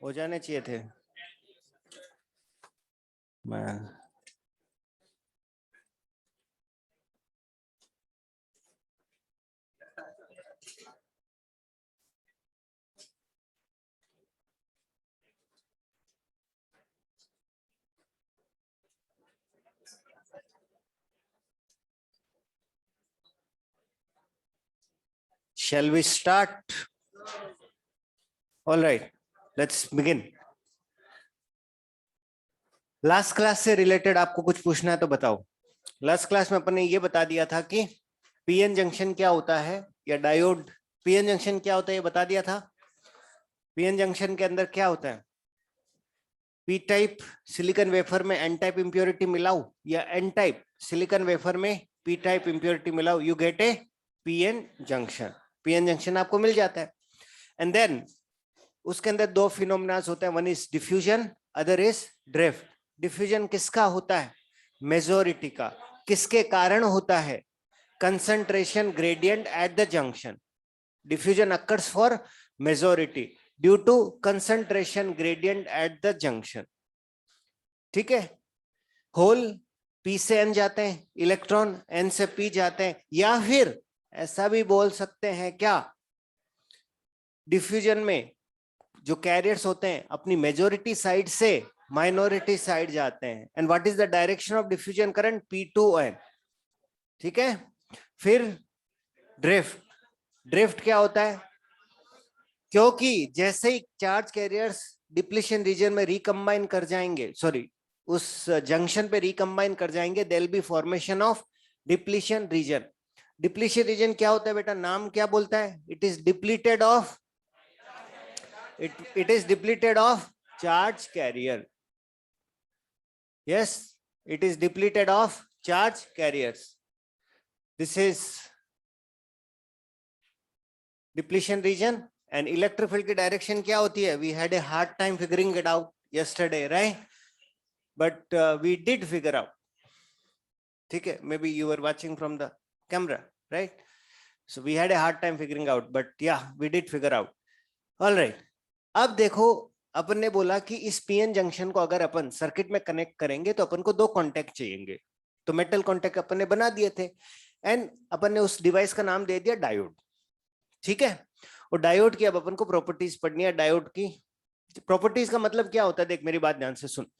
हो जाने चाहिए थे। मैं shall we start? All right, let's begin. Last class से रिलेटेड आपको कुछ पूछना है तो बताओ। लास्ट क्लास में अपन ने ये बता दिया था कि पीएन जंक्शन क्या होता है, या डायोड पीएन जंक्शन क्या होता है ये बता दिया था। पीएन जंक्शन के अंदर क्या होता है, पी टाइप सिलिकॉन वेफर में एन टाइप इंप्योरिटी मिलाओ, या एन टाइप सिलिकॉन वेफर में पी टाइप इंप्योरिटी मिलाओ, you get A PN junction. PN junction आपको मिल जाता है। एंड देन उसके अंदर दो फिनोमेनास होते हैं, one is diffusion, other is drift. Diffusion किसका होता है, मेजोरिटी का। किसके कारण होता है, concentration gradient at the junction. Diffusion occurs for majority due to concentration gradient at the junction. ठीक है, होल पी से एन जाते हैं, इलेक्ट्रॉन एन से पी जाते हैं, या फिर ऐसा भी बोल सकते हैं क्या, डिफ्यूजन में जो कैरियर्स होते हैं अपनी मेजोरिटी साइड से माइनॉरिटी साइड जाते हैं। And what is the direction of diffusion current, P2N। ठीक है, फिर ड्रिफ्ट। ड्रिफ्ट क्या होता है, क्योंकि जैसे ही चार्ज कैरियर्स डिप्लीशन रीजन में रिकंबाइन कर जाएंगे, सॉरी उस जंक्शन पे रिकंबाइन कर जाएंगे, there will be formation of depletion region. Depletion region क्या होता है बेटा, नाम क्या बोलता है, it is depleted of it is depleted of charge carrier. Yes, it is depleted of charge carriers. This is depletion region. And electric field की direction क्या होती है, we had a hard time figuring it out yesterday, right? But we did figure out. ठीक है, maybe you were watching from the camera, right? So we had a hard time figuring out, but yeah, we did figure out. All right. अब देखो, अपन ने बोला कि इस PN junction को अगर अपन सर्किट में कनेक्ट करेंगे तो अपन को दो कॉन्टेक्ट चाहिए। तो मेटल कॉन्टेक्ट अपन ने बना दिए थे, एंड अपन ने उस डिवाइस का नाम दे दिया डायोड। ठीक है, और डायोड की अब अपन को प्रॉपर्टीज पढ़नी है। डायोड की प्रॉपर्टीज का मतलब क्या होता है, देख मेरी बात ध्यान से सुन।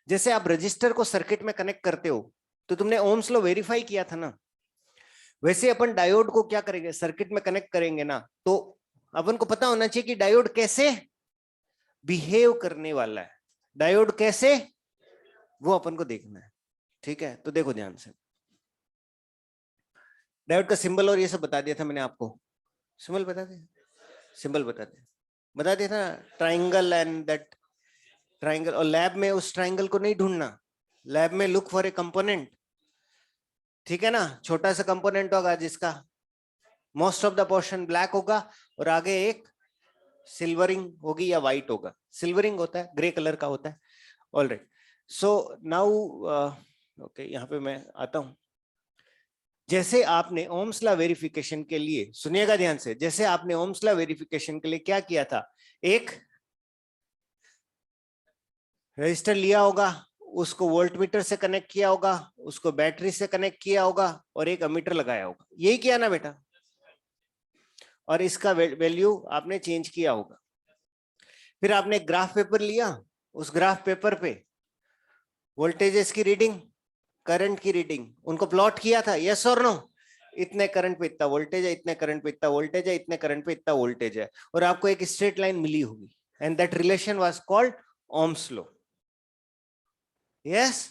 जैसे आप रजिस्टर को सर्किट में कनेक्ट करते हो तो तुमने ओम्स लॉ वेरीफाई किया था ना, वैसे अपन डायोड को क्या करेंगे, सर्किट में कनेक्ट करेंगे ना, तो अपन को पता होना चाहिए कि डायोड कैसे बिहेव करने वाला है, डायोड कैसे, वो अपन को देखना है। ठीक है, तो देखो ध्यान से, डायोड का सिंबल और ये सब बता दिया था मैंने आपको। सिंबल बता दिया, सिंबल बता दिया था, ट्राइंगल एंड दैट ट्राइंगल। और लैब में उस ट्राइंगल को नहीं ढूंढना, लैब में लुक फॉर ए कंपोनेंट। ठीक है ना, छोटा सा कंपोनेंट होगा जिसका most of the portion black होगा और आगे एक सिल्वरिंग होगी या व्हाइट होगा। सिल्वरिंग होता है, ग्रे कलर का होता है। ऑलराइट, सो नाउ ओके, यहाँ पे मैं आता हूं। जैसे आपने ओम्स लॉ वेरिफिकेशन के लिए, सुनिएगा ध्यान से, जैसे आपने ओम्स लॉ वेरिफिकेशन के लिए क्या किया था, एक रजिस्टर लिया होगा, उसको वोल्टमीटर से कनेक्ट किया होगा, उसको बैटरी से कनेक्ट किया होगा, और एक अमीटर लगाया होगा। यही किया ना बेटा, और इसका वैल्यू आपने चेंज किया होगा। फिर आपने एक ग्राफ पेपर लिया, उस ग्राफ पेपर पे वोल्टेजेस की रीडिंग, करंट की रीडिंग, उनको प्लॉट किया था, यस और नो। इतने करंट पे इतना वोल्टेज है, इतने करंट पे इतना वोल्टेज है, इतने करंट पे इतना वोल्टेज है, और आपको एक स्ट्रेट लाइन मिली होगी, and that relation was called Ohm's law. Yes,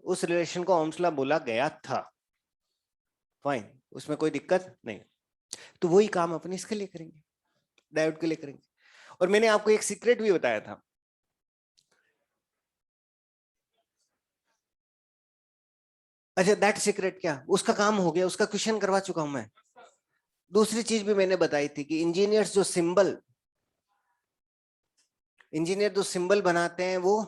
उस रिलेशन को ओम्स लॉ बोला गया था। फाइन, उसमें कोई दिक्कत नहीं। तो वही काम अपन इसके लिए करेंगे, डायोड के लिए करेंगे। और मैंने आपको एक सीक्रेट भी बताया था। अच्छा, दैट सीक्रेट क्या, उसका काम हो गया, उसका क्वेश्चन करवा चुका हूं मैं। दूसरी चीज भी मैंने बताई थी कि इंजीनियर्स जो सिंबल, इंजीनियर जो सिंबल बनाते हैं वो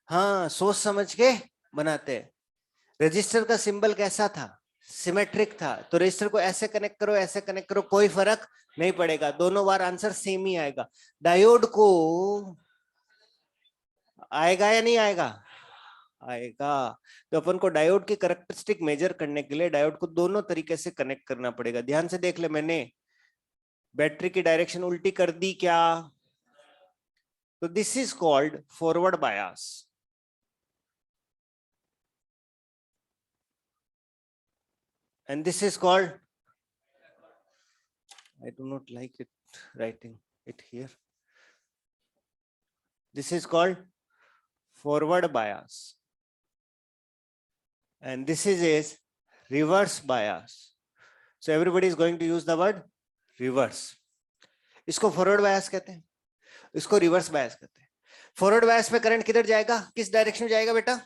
हाँ सोच समझ के बनाते हैं। रजिस्टर का सिंबल कैसा था, सिमेट्रिक था, तो रजिस्टर को ऐसे कनेक्ट करो, ऐसे कनेक्ट करो, कोई फर्क नहीं पड़ेगा, दोनों बार आंसर सेम ही आएगा। डायोड को आएगा या नहीं आएगा? आएगा। तो अपन को डायोड की कैरेक्टरिस्टिक मेजर करने के लिए डायोड को दोनों तरीके से कनेक्ट करना पड़ेगा। ध्यान से देख ले, मैंने बैटरी की डायरेक्शन उल्टी कर दी क्या? तो this is called forward bias. And this is called, I do not like it writing it here. This is called forward bias. And this is reverse bias. So everybody is going to use the word reverse. इसको forward bias कहते हैं, इसको reverse bias कहते हैं। Forward bias में current किधर जाएगा, किस डायरेक्शन में जाएगा बेटा?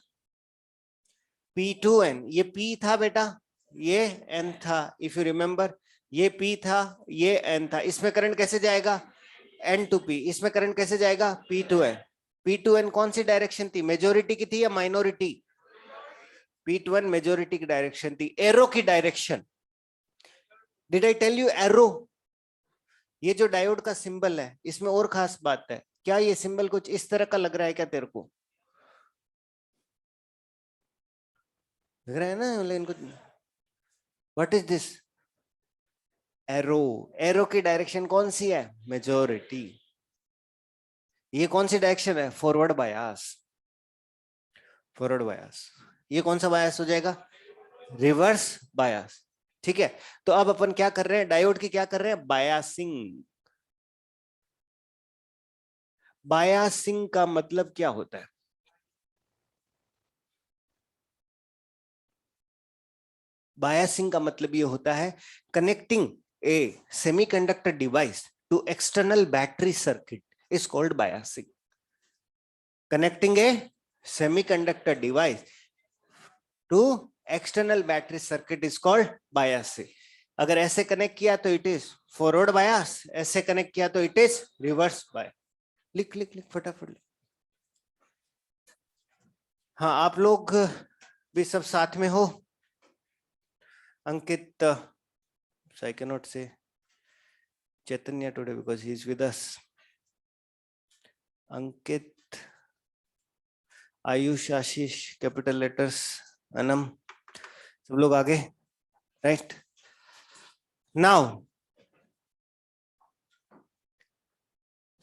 P2N। ये P था बेटा, ये N था, इफ यू रिमेंबर, ये P था, ये N था। इसमें करंट कैसे जाएगा? N to P। इसमें करंट कैसे जाएगा? P to N। P2N कौन सी डायरेक्शन थी, मेजोरिटी की थी या माइनॉरिटी? P2N मेजोरिटी की डायरेक्शन थी, एरो की direction. Did I tell you arrow? ये जो डायोड का सिंबल है, इसमें और खास बात है, क्या ये सिंबल कुछ इस तरह का लग रहा है क्या तेरे को? लग रहा है ना, इनको what is this? Arrow. Arrow की डायरेक्शन कौन सी है? मेजोरिटी। ये कौन सी डायरेक्शन है? Forward bias. Forward bias. ये कौन सा बायस हो जाएगा? Reverse bias. ठीक है, तो अब अपन क्या कर रहे हैं, डायोड की क्या कर रहे हैं? बायसिंग। बायसिंग का मतलब क्या होता है? बायसिंग का मतलब ये होता है connecting a semiconductor device to external battery circuit is called biasing. Connecting a semiconductor device to external battery circuit is called biasing. अगर ऐसे कनेक्ट किया तो इट इज फॉरवर्ड बायस, ऐसे कनेक्ट किया तो इट इज रिवर्स बायस। लिख लिख लिख फटाफट लिख। हाँ, आप लोग भी सब साथ में हो? अंकित, so I cannot say Chaitanya today because he is with us. Ankit, Ayush, Ashish, capital letters, Anam, सब लोग आगे, right? Now,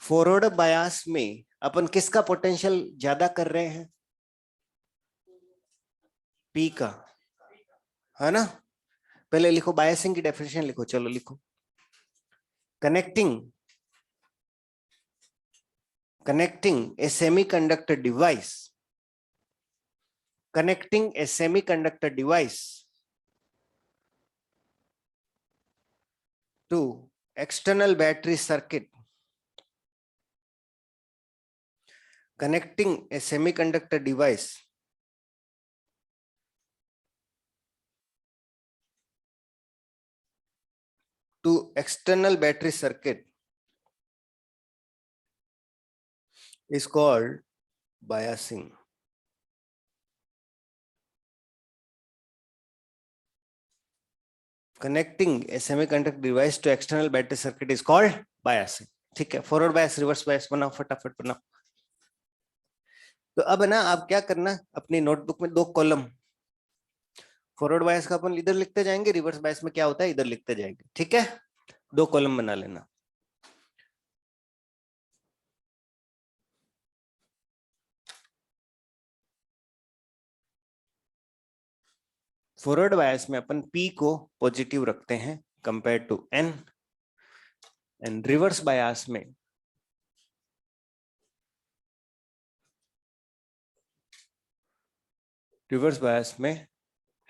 फॉरवर्ड बायस में अपन किसका पोटेंशियल ज्यादा कर रहे हैं? P का, है ना? पहले लिखो बायसिंग की डेफिनेशन लिखो, चलो लिखो। Connecting a semiconductor device, connecting a semiconductor device to external battery circuit, connecting a semiconductor device to external battery circuit is called biasing. Connecting a semiconductor device to external battery circuit is called biasing. ठीक है, forward bias reverse bias बनाओ, फटाफट बनाओ। तो अब है ना, आप क्या करना, अपनी नोटबुक में 2 कॉलम फॉरवर्ड बायस का अपन इधर लिखते जाएंगे, रिवर्स बायस में क्या होता है इधर लिखते जाएंगे। ठीक है, 2 कॉलम बना लेना। फॉरवर्ड बायस में अपन P को पॉजिटिव रखते हैं compare to N, and reverse bias में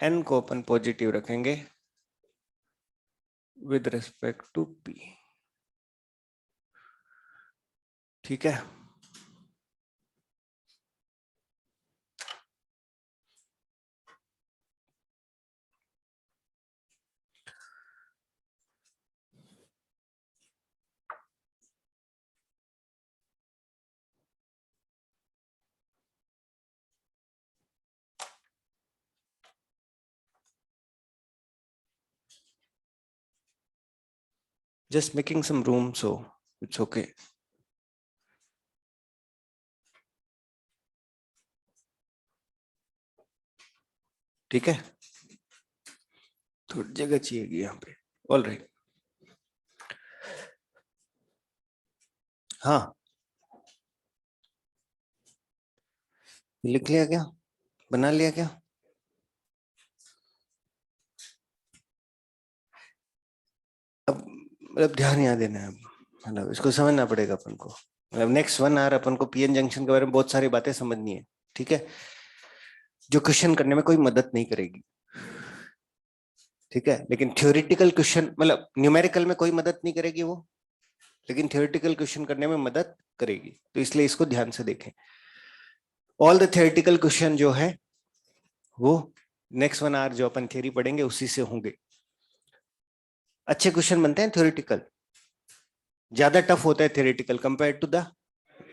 N को अपन पॉजिटिव रखेंगे विद रिस्पेक्ट टू P। ठीक है, just making some room, so it's okay. ठीक है, थोड़ी जगह चाहिए यहाँ पे। ऑल राइट, हाँ लिख लिया क्या, बना लिया क्या? अब मतलब ध्यान यहाँ देना है, मतलब इसको समझना पड़ेगा अपन को। मतलब नेक्स्ट 1 आवर अपन को पीएन जंक्शन के बारे में बहुत सारी बातें समझनी है, ठीक है, जो क्वेश्चन करने में कोई मदद नहीं करेगी, ठीक है, लेकिन थ्योरेटिकल क्वेश्चन मतलब न्यूमेरिकल में कोई मदद नहीं करेगी वो, लेकिन थ्योरेटिकल क्वेश्चन करने में मदद करेगी, तो इसलिए इसको ध्यान से देखें। ऑल द थ्योरेटिकल क्वेश्चन जो है वो नेक्स्ट 1 आवर जो अपन थ्योरी पढ़ेंगे उसी से होंगे। अच्छे क्वेश्चन बनते हैं थ्योरेटिकल, ज्यादा टफ होता है theoretical compare to the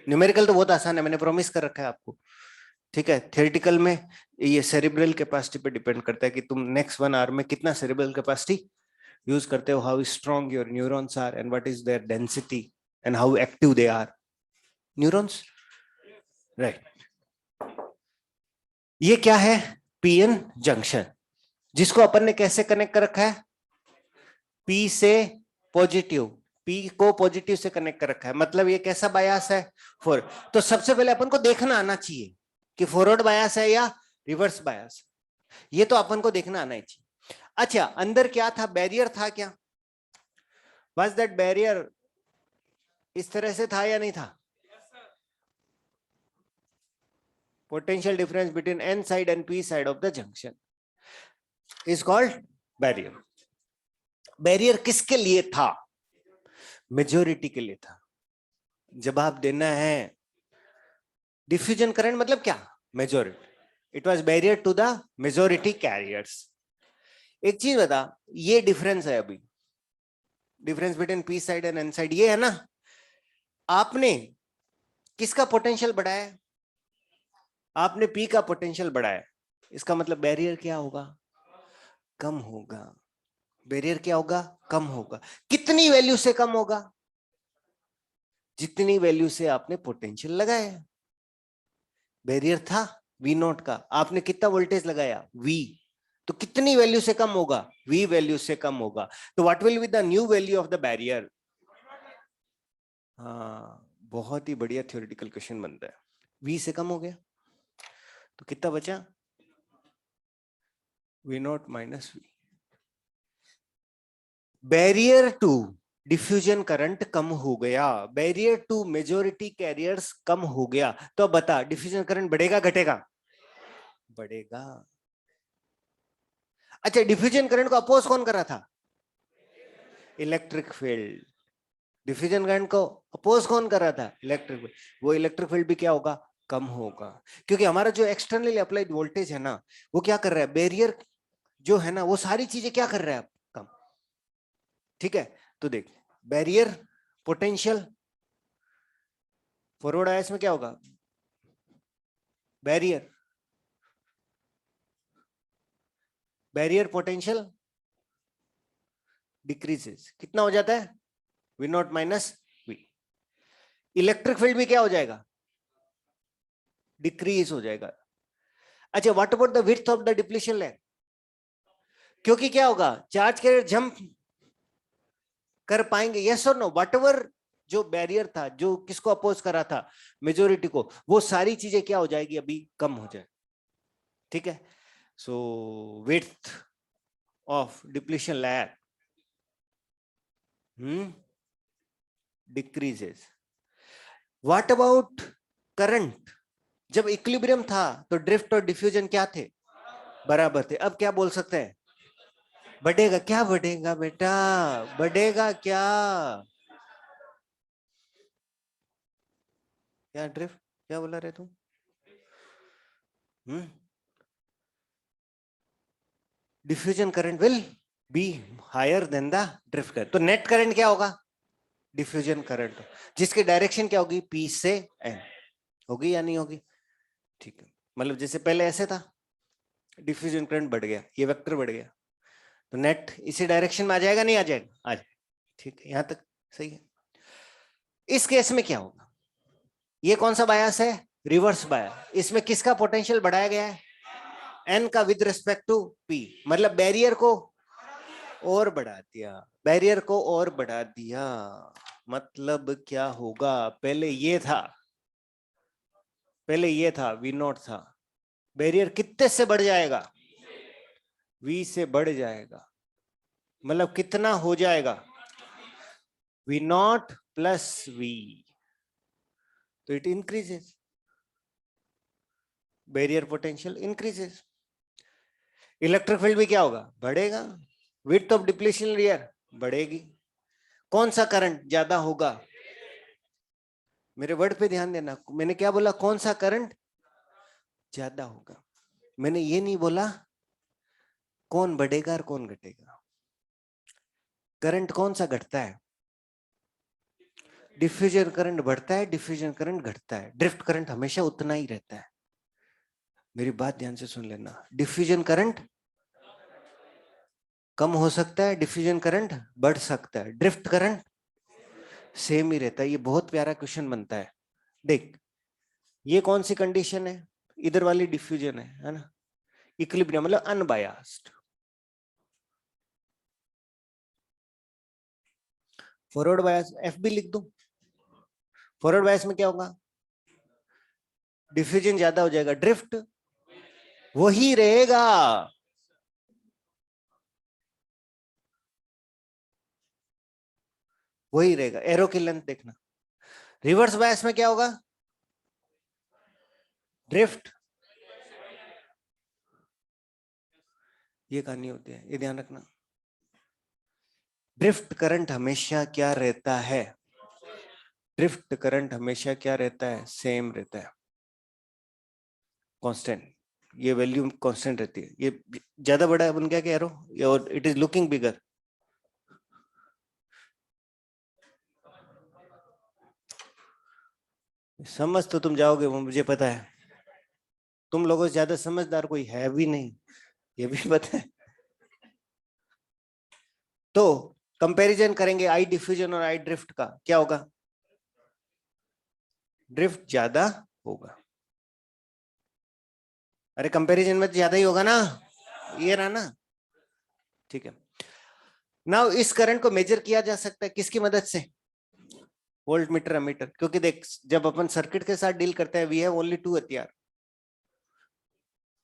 numerical. तो बहुत आसान है, मैंने प्रॉमिस कर रखा है आपको, ठीक है। थ्योरेटिकल में ये सेरिब्रल कैपेसिटी पे डिपेंड करता है कि तुम नेक्स्ट 1 आवर में कितना सेरिब्रल कैपेसिटी यूज करते हो, how strong your neurons are and what is their density and how active they are neurons, right. ये क्या है, पीएन जंक्शन, जिसको अपन ने कैसे कनेक्ट कर रखा है, पी से पॉजिटिव, पी को पॉजिटिव से कनेक्ट कर रखा है, मतलब ये कैसा बायास है, फॉर। तो सबसे पहले अपन को देखना आना चाहिए कि फॉरवर्ड बायास है या रिवर्स बायास, ये तो अपन को देखना आना ही चाहिए। अच्छा, अंदर क्या था, बैरियर था क्या, वाज दैट बैरियर इस तरह से था या नहीं था? Potential difference between N side and P side of the junction is called barrier. Barrier किसके लिए था? मेजोरिटी के लिए था। जवाब देना है, डिफ्यूजन करंट मतलब क्या, majority, it was barrier to the majority carriers. एक चीज बता, ये डिफरेंस है अभी, difference between P side and N side, ये है ना, आपने किसका पोटेंशियल बढ़ाया है, आपने पी का पोटेंशियल बढ़ाया, इसका मतलब बैरियर क्या होगा, कम होगा। बैरियर क्या होगा, कम होगा। कितनी वैल्यू से कम होगा, जितनी वैल्यू से आपने पोटेंशियल लगाया। बैरियर था वी नॉट का, आपने कितना वोल्टेज लगाया, वी, तो कितनी वैल्यू से कम होगा, वी वैल्यू से कम होगा। तो what will be the new value of the barrier? हाँ, बहुत ही बढ़िया थ्योरेटिकल क्वेश्चन बनता है। वी से कम हो गया तो कितना बचा, V not minus V. Barrier to diffusion current कम हो गया, बैरियर टू मेजोरिटी कैरियर्स कम हो गया, तो बता डिफ्यूजन करंट बढ़ेगा घटेगा, बढ़ेगा। अच्छा, डिफ्यूजन करंट को अपोज कौन कर रहा था, इलेक्ट्रिक फील्ड। डिफ्यूजन करंट को अपोज कौन कर रहा था, इलेक्ट्रिक फील्ड। वो इलेक्ट्रिक फील्ड भी क्या होगा, कम होगा, क्योंकि हमारा जो एक्सटर्नली अप्लाइड वोल्टेज है ना, वो क्या कर रहा है, बैरियर जो है ना, वो सारी चीजें क्या कर रहा है, कम, ठीक है। तो देख, बैरियर पोटेंशियल फॉरवर्ड आया, इसमें क्या होगा, बैरियर, बैरियर पोटेंशियल डिक्रीजेस, कितना हो जाता है, V not minus V. Electric field भी क्या हो जाएगा, डिक्रीज हो जाएगा। अच्छा, what about the width of the depletion layer, क्योंकि क्या होगा, चार्ज कैरियर जंप कर पाएंगे, यस और नो, व्हाट एवर जो बैरियर था, जो किसको अपोज करा था, मेजोरिटी को, वो सारी चीजें क्या हो जाएगी, अभी कम हो जाए, ठीक है। So width of depletion layer decreases. What about current, जब इक्विलिब्रियम था तो ड्रिफ्ट और डिफ्यूजन क्या थे, बराबर थे। अब क्या बोल सकते हैं, बढ़ेगा, क्या बढ़ेगा बेटा, बढ़ेगा क्या, क्या ड्रिफ्ट, क्या बोला रहे तुम, diffusion current will be higher than the drift current. तो नेट करंट क्या होगा, डिफ्यूजन करंट, जिसकी डायरेक्शन क्या होगी, पी से एन, होगी या नहीं होगी, ठीक है। मतलब जैसे पहले ऐसे था, डिफ्यूजन करंट बढ़ गया, ये वेक्टर बढ़ गया, तो नेट इसी डायरेक्शन में आ जाएगा, नहीं आ जाएगा, आ जाएगा, ठीक है, यहां तक सही है। इस केस में क्या होगा, ये कौन सा बायस है, रिवर्स बायस। इसमें किसका पोटेंशियल बढ़ाया गया है, एन का विद रिस्पेक्ट टू पी, मतलब बैरियर को और बढ़ा दिया, बैरियर को और बढ़ा दिया। मतलब क्या होगा, पहले ये था, पहले ये था वी नॉट था, बैरियर कितने से बढ़ जाएगा, वी से बढ़ जाएगा, मतलब कितना हो जाएगा, वी नॉट प्लस वी, तो it increases, barrier potential increases, electric field भी क्या होगा, बढ़ेगा, विड्थ ऑफ डिप्लीशन लेयर बढ़ेगी, कौन सा करंट ज्यादा होगा, मेरे वर्ड पे ध्यान देना, मैंने क्या बोला, कौन सा करंट ज्यादा होगा, मैंने ये नहीं बोला कौन बढ़ेगा और कौन घटेगा। करंट कौन सा घटता है, डिफ्यूजन करंट बढ़ता है, डिफ्यूजन करंट घटता है, ड्रिफ्ट करंट हमेशा उतना ही रहता है। मेरी बात ध्यान से सुन लेना, डिफ्यूजन करंट कम हो सकता है, डिफ्यूजन करंट बढ़ सकता है, ड्रिफ्ट करंट सेम ही रहता है। ये बहुत प्यारा क्वेश्चन बनता है, देख ये कौन सी कंडीशन है, इधर वाली डिफ्यूजन है ना, इक्विलिब्रियम मतलब अनबायस्ड। फॉरवर्ड बायस एफ भी लिख दूं, फॉरवर्ड बायस में क्या होगा, डिफ्यूजन ज्यादा हो जाएगा, ड्रिफ्ट वही रहेगा, वही रहेगा, एरो की लेंथ देखना। रिवर्स बायस में क्या होगा, ड्रिफ्ट, ये कहानी होती है, ये ध्यान रखना। ड्रिफ्ट करंट हमेशा क्या रहता है, ड्रिफ्ट करंट हमेशा क्या रहता है, सेम रहता है, कांस्टेंट, ये वैल्यू कांस्टेंट रहती है, ये ज्यादा बड़ा बन गया क्या एरो, और इट इज लुकिंग बिगर, समझ तो तुम जाओगे वो मुझे पता है, तुम लोगों से ज्यादा समझदार कोई है भी नहीं, ये भी पता है। तो कंपैरिजन करेंगे आई डिफ्यूजन और आई ड्रिफ्ट का, क्या होगा, ड्रिफ्ट ज्यादा होगा, अरे कंपैरिजन में ज्यादा ही होगा ना, ये रहा ना, ठीक है। नाउ इस करंट को मेजर किया जा सकता है किसकी मदद से, वोल्ट मीटर अमीटर, क्योंकि देख जब अपन सर्किट के साथ डील करते हैं वी हैव ओनली टू हथियार,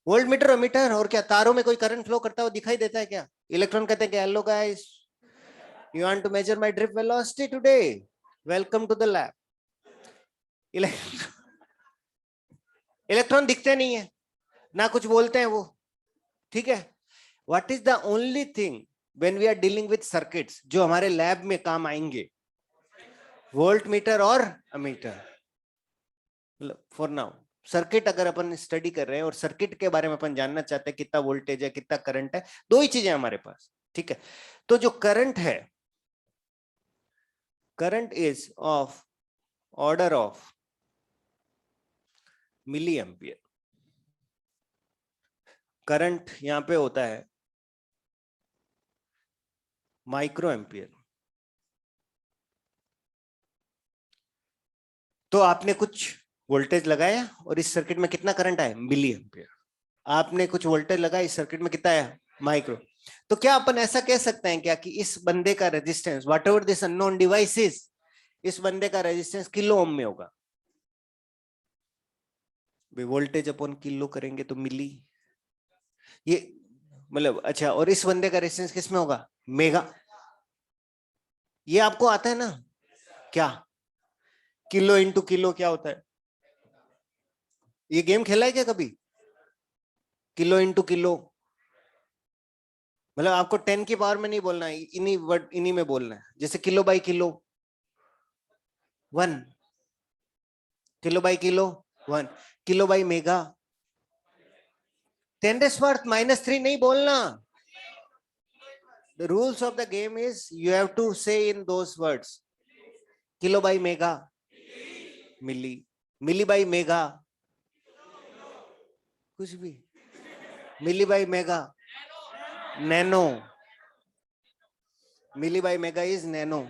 वोल्ट मीटर अमीटर, और क्या तारों में कोई करंट फ्लो करता हुआ दिखाई देता है क्या, इलेक्ट्रॉन कहते हैं कि hello guys you want to measure my drift velocity today, welcome to the lab. Electron दिखते नहीं है ना, कुछ बोलते हैं वो, ठीक है। What is the only thing when we are dealing with circuits जो हमारे लैब में काम आएंगे, वोल्ट मीटर और अमीटर। फॉर नाउ सर्किट अगर अपन स्टडी कर रहे हैं और सर्किट के बारे में अपन जानना चाहते हैं कितना वोल्टेज है कितना करंट है, दो ही चीजें हमारे पास, ठीक है। तो जो करंट है, current is of order of milli ampere, current यहां पे होता है माइक्रो एम्पियर। तो आपने कुछ वोल्टेज लगाया और इस सर्किट में कितना करंट आया, मिली एम्पियर। आपने कुछ वोल्टेज लगाया, इस सर्किट में कितना आया, माइक्रो। तो क्या अपन ऐसा कह सकते हैं क्या कि इस बंदे का resistance what ever this unknown device is, इस बंदे का रेजिस्टेंस किलो ओम में होगा, वोल्टेज अपन किलो करेंगे तो मिली, ये मतलब अच्छा, और इस बंदे का रेजिस्टेंस किस में होगा, मेगा। ये आपको आता है ना, क्या किलो इंटू किलो क्या होता है, ये गेम खेला है क्या कभी, किलो इंटू किलो, मतलब आपको 10 की पावर में नहीं बोलना है, इन्हीं वर्ड इन्हीं में बोलना है, जैसे kilo by kilo 1, kilo by kilo 1, kilo by mega 10⁻³ नहीं बोलना। The rules of the game is you have to say in those words. Kilo by mega milli, milli by mega कुछ भी, milli by mega nano, milli by mega is nano,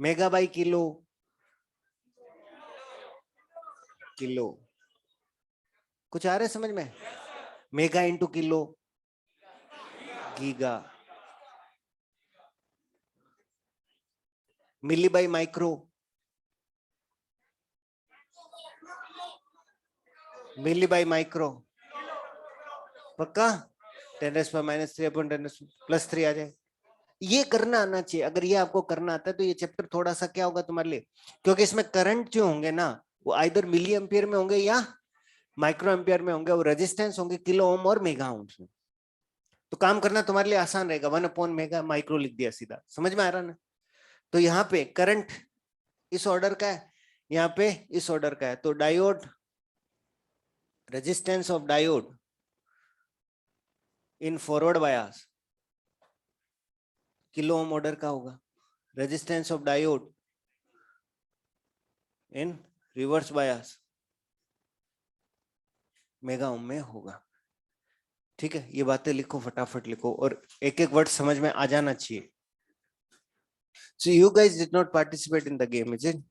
mega by kilo, kilo. कुछ आ रहा है समझ में? Mega into kilo, giga. Milli by micro, milli by micro, पक्का? 10⁻³ upon 10⁻+3 आ जाए। ये करना आना चाहिए। अगर ये आपको करना आता है तो ये चैप्टर थोड़ा सा क्या होगा तुम्हारे लिए, क्योंकि इसमें करंट जो होंगे ना वो आइदर मिली एम्पियर में होंगे या माइक्रो एम्पियर में होंगे, और रेजिस्टेंस होंगे किलो ओम और मेगा ओम में। तो काम करना तुम्हारे लिए आसान रहेगा। 1/मेगा माइक्रो लिख दिया सीधा, समझ में आ रहा ना? तो यहाँ पे करंट इस ऑर्डर का है, यहाँ पे इस ऑर्डर का है। तो diode, resistance of diode in forward bias kilo ohm order का होगा, resistance of diode in reverse bias mega ohm में होगा। ठीक है, ये बातें लिखो, फटाफट लिखो, और एक एक वर्ड समझ में आ जाना चाहिए। So you guys did not participate in the game, is it?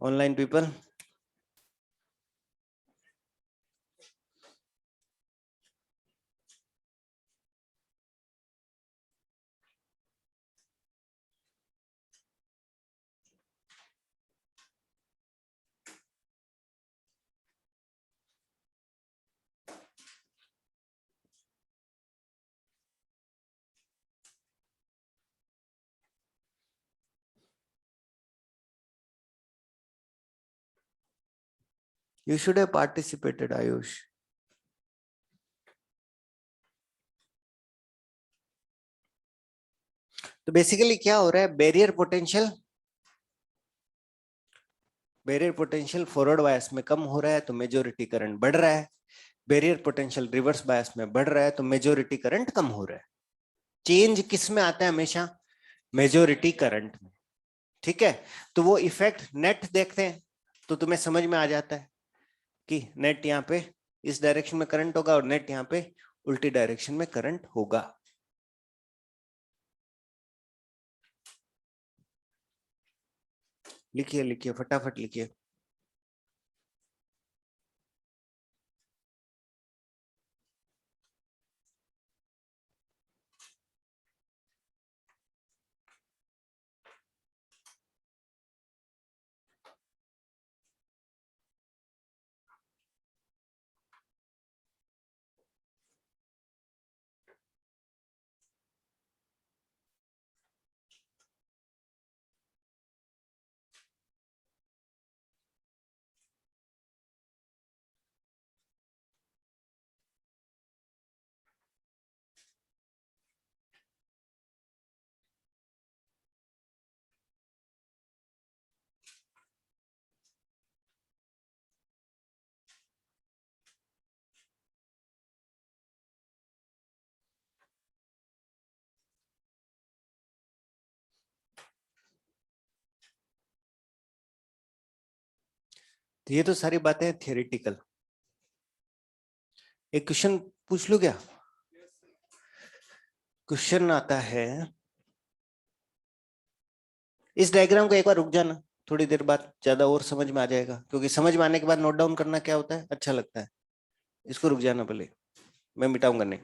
Online people? You should have participated, Ayush. तो बेसिकली क्या हो रहा है, बैरियर पोटेंशियल फॉरवर्ड बायस में कम हो रहा है तो मेजॉरिटी करंट बढ़ रहा है, बैरियर पोटेंशियल रिवर्स बायस में बढ़ रहा है तो मेजॉरिटी करंट कम हो रहा है। चेंज किस में आता है हमेशा? मेजॉरिटी करंट में। ठीक है, तो वो इफेक्ट नेट देखते हैं तो तुम्हें समझ में आ जाता है कि नेट यहाँ पे इस डायरेक्शन में करंट होगा और नेट यहाँ पे उल्टी डायरेक्शन में करंट होगा। लिखिए लिखिए, फटाफट लिखिए। तो ये तो सारी बातें थियोरिटिकल। एक क्वेश्चन पूछ लो क्या? क्वेश्चन आता है, इस डायग्राम को एक बार रुक जाना, थोड़ी देर बाद ज्यादा और समझ में आ जाएगा, क्योंकि समझ में आने के बाद नोट डाउन करना क्या होता है, अच्छा लगता है। इसको रुक जाना पहले, मैं मिटाऊंगा नहीं।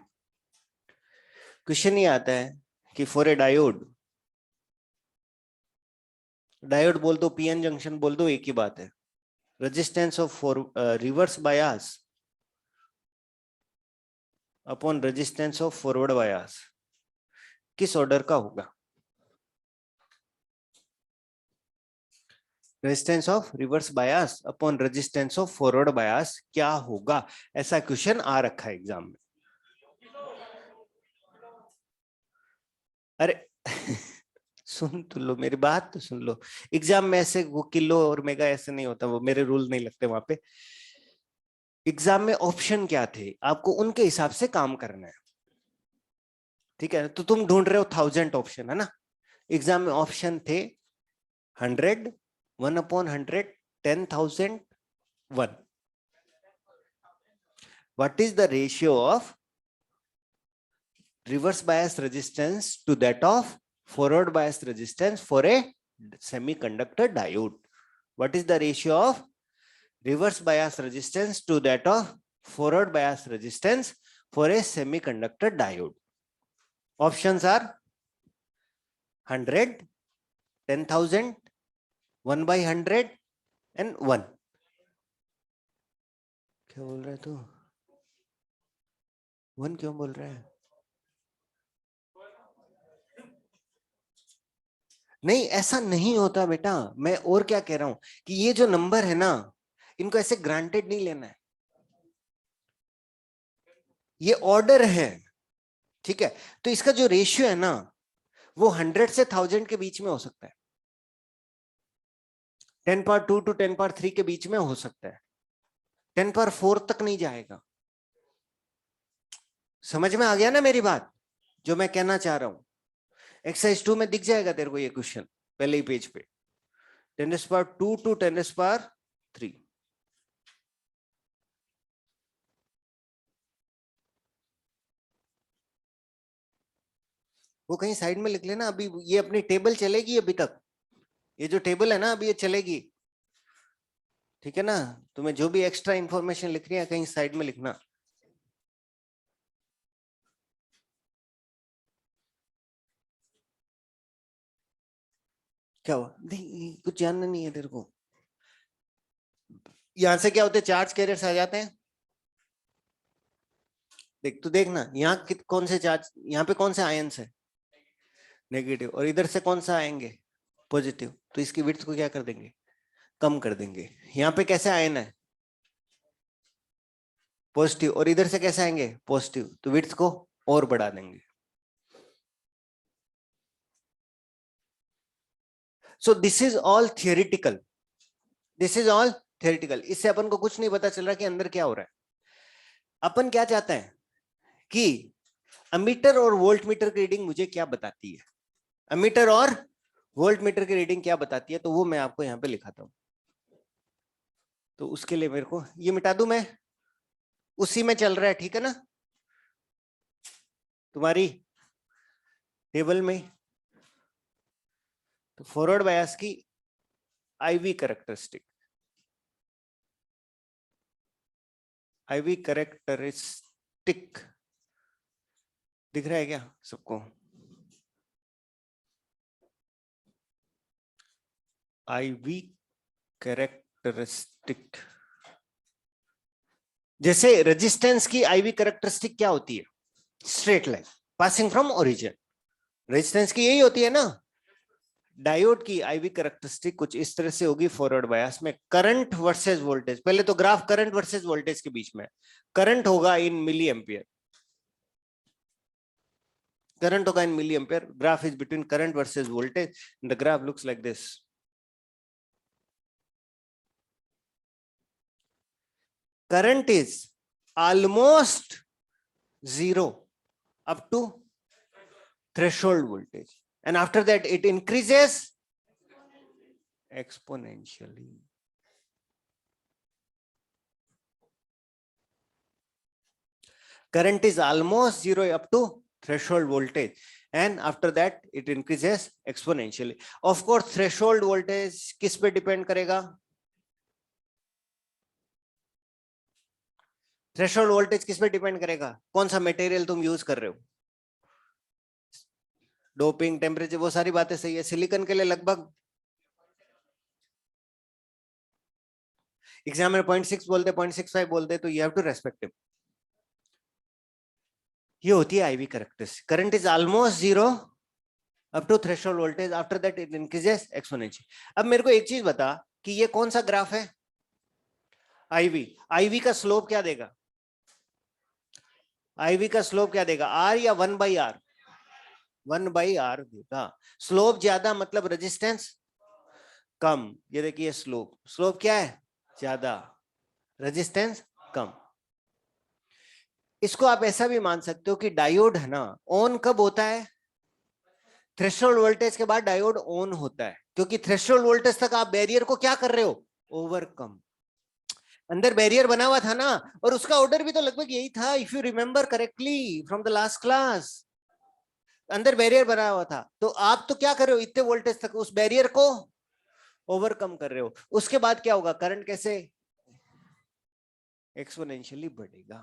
क्वेश्चन ये आता है कि फॉर ए डायोड, डायोड बोल दो, पीएन जंक्शन बोल दो, एक ही बात है। Resistance of reverse bias upon resistance of forward bias किस ऑर्डर का होगा? Resistance of reverse bias upon resistance of forward bias क्या होगा? ऐसा क्वेश्चन आ रखा है एग्जाम में। अरे सुन तो लो, मेरी बात तो सुन लो। एग्जाम में ऐसे वो किलो और मेगा ऐसे नहीं होता, वो मेरे रूल नहीं लगते वहां पे। एग्जाम में ऑप्शन क्या थे, आपको उनके हिसाब से काम करना है। ठीक है, तो तुम ढूंढ रहे हो 1000 ऑप्शन, है ना? एग्जाम में ऑप्शन थे 100, 1/100, 10,000, 1। What is the ratio of reverse bias resistance to that of forward bias resistance for a semiconductor diode. What is the ratio of reverse bias resistance to that of forward bias resistance for a semiconductor diode? Options are 100, 10,000, 1 by 100 and 1. क्या बोल रहा है तू? 1 क्यों बोल रहा है? नहीं, ऐसा नहीं होता बेटा। मैं और क्या कह रहा हूं कि ये जो नंबर है ना, इनको ऐसे ग्रांटेड नहीं लेना है, ये ऑर्डर है, ठीक है? तो इसका जो रेशियो है ना, वो 100 से 1000 के बीच में हो सकता है, 10 पावर 2 to 10 पावर 3 के बीच में हो सकता है, 10 पावर 4 तक नहीं जाएगा। समझ में आ गया ना मेरी बात, जो मैं कहना चाह रहा हूं? एक्सरसाइज 2 में दिख जाएगा तेरे को ये क्वेश्चन, पहले ही पेज पे, 10 पावर 2 to 10 पावर 3। वो कहीं साइड में लिख लेना। अभी ये अपनी टेबल चलेगी अभी तक, ये जो टेबल है ना अभी ये चलेगी, ठीक है ना? तुम्हें जो भी एक्स्ट्रा इंफॉर्मेशन लिखनी है कहीं साइड में लिखना। क्या हुआ? नहीं, कुछ जानना नहीं है तेरे को। यहां से क्या होते हैं, चार्ज कैरियर्स आ जाते हैं। देख तो देखना, यहाँ कौन से चार्ज, यहाँ पे कौन से आयन्स है, नेगेटिव, और इधर से कौन सा आएंगे, पॉजिटिव। तो इसकी विड्थ को क्या कर देंगे, कम कर देंगे। यहाँ पे कैसे आयन है, पॉजिटिव, और इधर से कैसे आएंगे, पॉजिटिव, तो विड्थ को और बढ़ा देंगे। So this is all theoretical, this is all theoretical. इससे अपन को कुछ नहीं पता चल रहा कि अंदर क्या हो रहा है। अपन क्या चाहते हैं कि अमीटर और वोल्ट मीटर की रीडिंग मुझे क्या बताती है, अमीटर और वोल्ट मीटर की रीडिंग क्या बताती है, तो वो मैं आपको यहाँ पे लिखाता हूँ। तो उसके लिए मेरे को ये मिटा दूं मैं, उसी में चल रहा है, ठीक है ना, तुम्हारी टेबल में। तो फॉरवर्ड बायस की आईवी कैरेक्टरिस्टिक, आईवी कैरेक्टरिस्टिक दिख रहा है क्या सबको? आईवी कैरेक्टरिस्टिक, जैसे रेजिस्टेंस की आईवी कैरेक्टरिस्टिक क्या होती है, straight line passing from origin, resistance की यही होती है ना। डायोड की आईवी कैरेक्टरिस्टिक कुछ इस तरह से होगी फॉरवर्ड बायस में, करंट वर्सेस वोल्टेज। पहले तो ग्राफ करंट वर्सेस वोल्टेज के बीच में, करंट होगा इन मिली एम्पियर, करंट होगा in milli ampere, graph is between current versus voltage, the graph looks like this. Current is almost zero up to threshold voltage, and after that it increases exponentially. Current is almost zero up to threshold voltage, and after that it increases exponentially. Of course threshold voltage किस पे depend करेगा, threshold voltage किस पे depend करेगा, कौन सा material तुम use कर रहे हो, डोपिंग, टेम्परेचर, वो सारी बातें सही है। सिलिकॉन के लिए लगभग एग्जाम में 0.6 बोलते, 0.65 बोलते, तो you have to respect him. ये होती है IV characteristic, current is almost zero up to threshold voltage, after that it increases exponential. अब मेरे को एक चीज बता कि ये कौन सा ग्राफ है, आईवी, आईवी का स्लोप क्या देगा, आईवी का स्लोप क्या देगा, आर या 1/r, 1/r देगा। स्लोप ज्यादा मतलब रेजिस्टेंस कम, ये देखिए स्लोप, स्लोप क्या है, ज्यादा, रेजिस्टेंस कम। इसको आप ऐसा भी मान सकते हो कि डायोड है ना, ऑन कब होता है, थ्रेशोल्ड वोल्टेज के बाद डायोड ऑन होता है, क्योंकि थ्रेशोल्ड वोल्टेज तक आप बैरियर को क्या कर रहे हो, ओवरकम। अंदर बैरियर बना हुआ था ना, और उसका ऑर्डर भी तो लगभग यही था, if you remember correctly from the last class. अंदर बैरियर बना हुआ था, तो आप तो क्या कर रहे हो, इतने वोल्टेज तक उस बैरियर को ओवरकम कर रहे हो। उसके बाद क्या होगा, करंट कैसे एक्सपोनेंशियली बढ़ेगा,